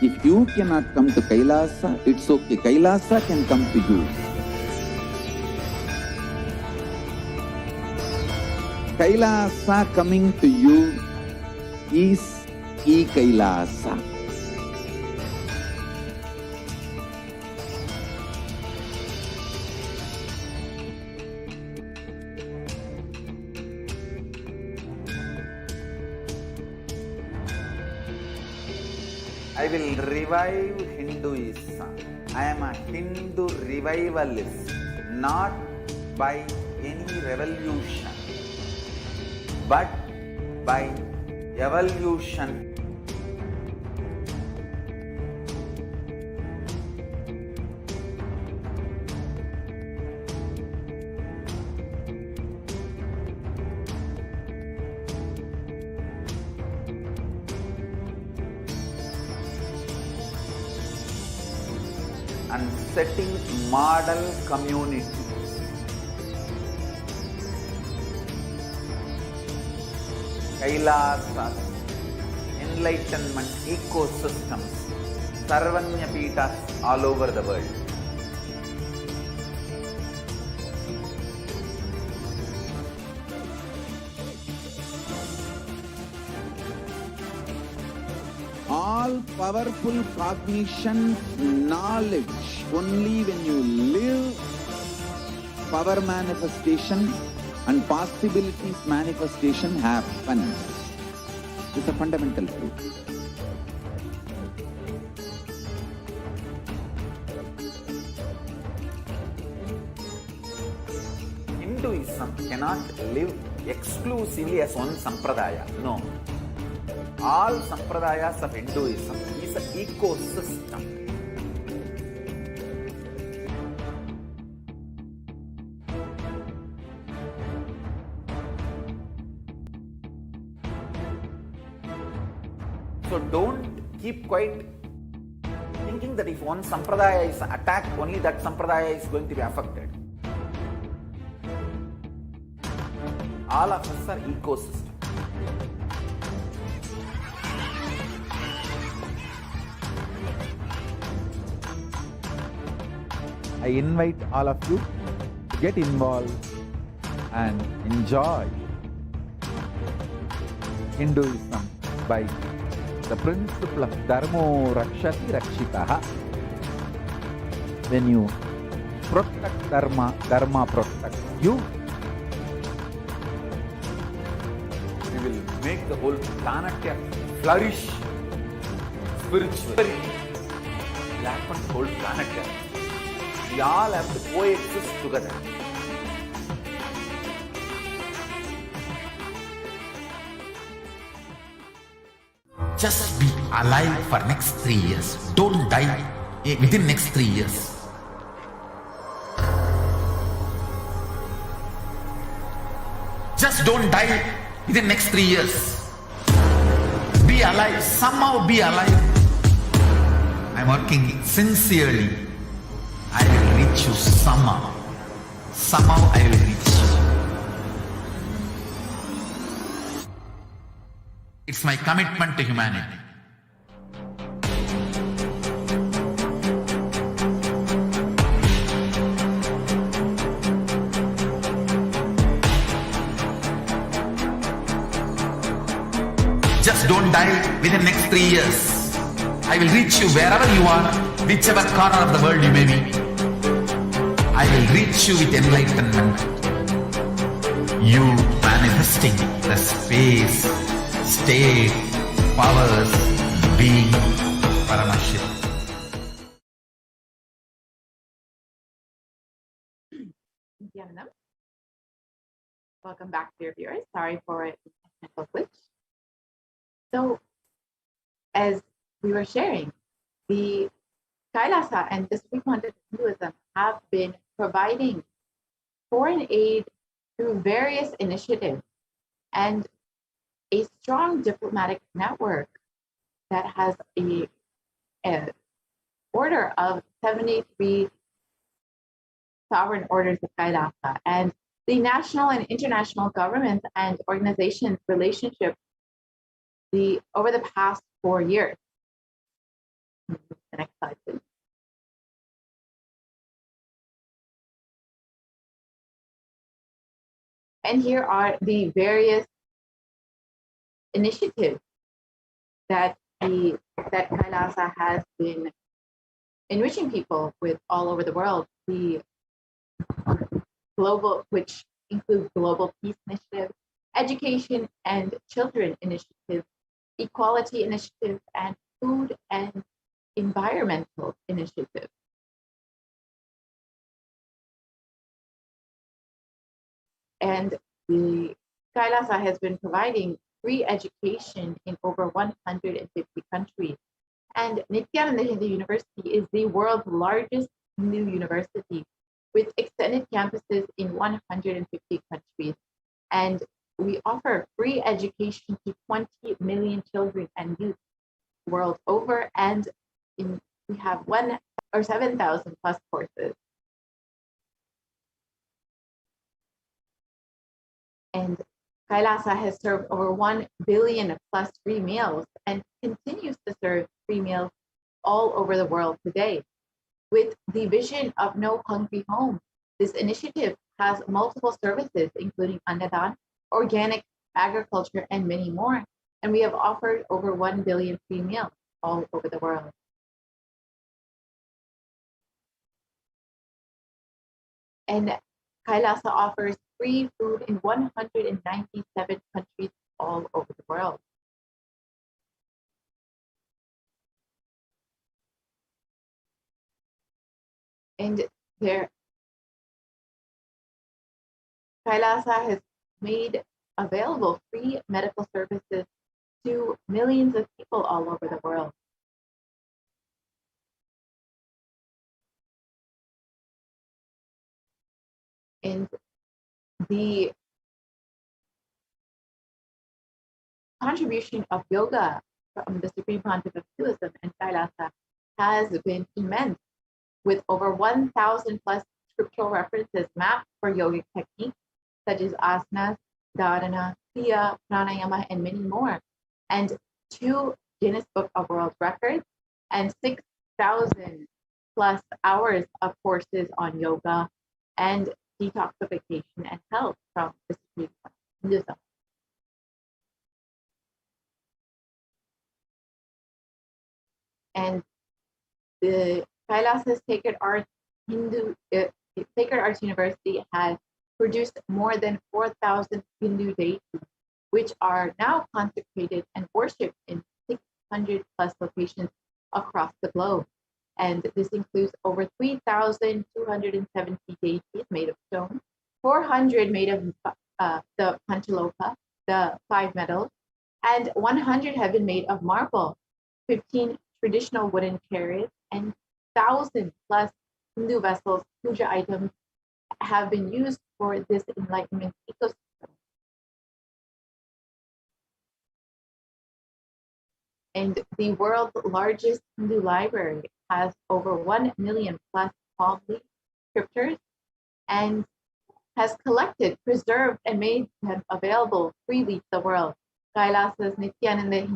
If you cannot come to Kailasa, it's okay. Kailasa can come to you. Kailasa coming to you is e-Kailasa. I will revive Hinduism. I am a Hindu revivalist, not by any revolution, but by evolution. And setting model communities. Kailasas, enlightenment ecosystems, Sarvanya Peethas all over the world. All powerful cognition, knowledge, only when you live, power manifestation and possibilities manifestation happen. It's a fundamental truth. Hinduism cannot live exclusively as one sampradaya. No. All sampradayas of Hinduism is an ecosystem. So don't keep quiet thinking that if one sampradaya is attacked, only that sampradaya is going to be affected. All of us are ecosystem. I invite all of you to get involved and enjoy Hinduism by the principle of Dharmo Rakshati Rakshitaha. When you protect Dharma, Dharma protects you. We will make the whole planet flourish spiritually. It will happen to the whole planet. We all have to coexist together. Just be alive for next 3 years. Don't die within next 3 years. Just don't die within next 3 years. Be alive. Somehow be alive. I'm working sincerely. I will reach you somehow. Somehow I will reach you. It's my commitment to humanity. Just don't die within next 3 years. I will reach you wherever you are, whichever corner of the world you may be. I will reach you with enlightenment. You manifesting the space, state, powers, being Paramashivoham. Nithyananda. Welcome back, dear viewers. Sorry for a technical glitch. So, as we were sharing, the Kailasa and the Supreme Content of Hinduism have been providing foreign aid through various initiatives and a strong diplomatic network that has a order of 73 sovereign orders of Kailasa, and the national and international governments and organizations' relationship over the past 4 years. The next slide, please. And here are the various initiatives that Kailasa has been enriching people with all over the world. The global, which includes Global Peace Initiative, Education and Children Initiative, Equality Initiative, and Food and Environmental Initiative. And the Kailasa has been providing free education in over 150 countries. And Nithyananda Hindu University is the world's largest Hindu university with extended campuses in 150 countries. And we offer free education to 20 million children and youth world over, and we have 7,000 plus courses. And Kailasa has served over 1 billion plus free meals and continues to serve free meals all over the world today. With the vision of no hungry home, this initiative has multiple services, including Annadan, organic agriculture, and many more. And we have offered over 1 billion free meals all over the world. And Kailasa offers free food in 197 countries all over the world. And there, Kailasa has made available free medical services to millions of people all over the world. And the contribution of yoga from the Supreme Pontiff of Buddhism and Kailasa has been immense, with over 1,000 plus scriptural references mapped for yogic techniques such as asanas, dharana, kriya, pranayama, and many more, and 2 Guinness Book of World Records and 6,000 plus hours of courses on yoga and detoxification and health from the Supreme Pontiff of Buddhism. And the Kailasa's Sacred Arts Sacred Arts University has produced more than 4,000 Hindu deities, which are now consecrated and worshipped in 600 plus locations across the globe. And this includes over 3,270 deities made of stone, 400 made of the Panchaloka, the 5 metals, and 100 have been made of marble, 15 traditional wooden chariots, and 1,000 plus Hindu vessels, puja items, have been used for this enlightenment ecosystem. And the world's largest Hindu library has over 1 million plus palm leaf scriptures and has collected, preserved, and made them available freely to the world. Kailasa's Nithyananda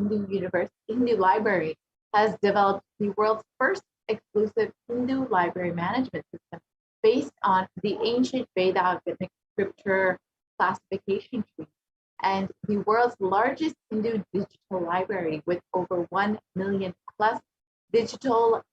Hindu Library has developed the world's first exclusive Hindu library management system based on the ancient Vedic scripture classification tree, and the world's largest Hindu digital library with over 1 million plus digital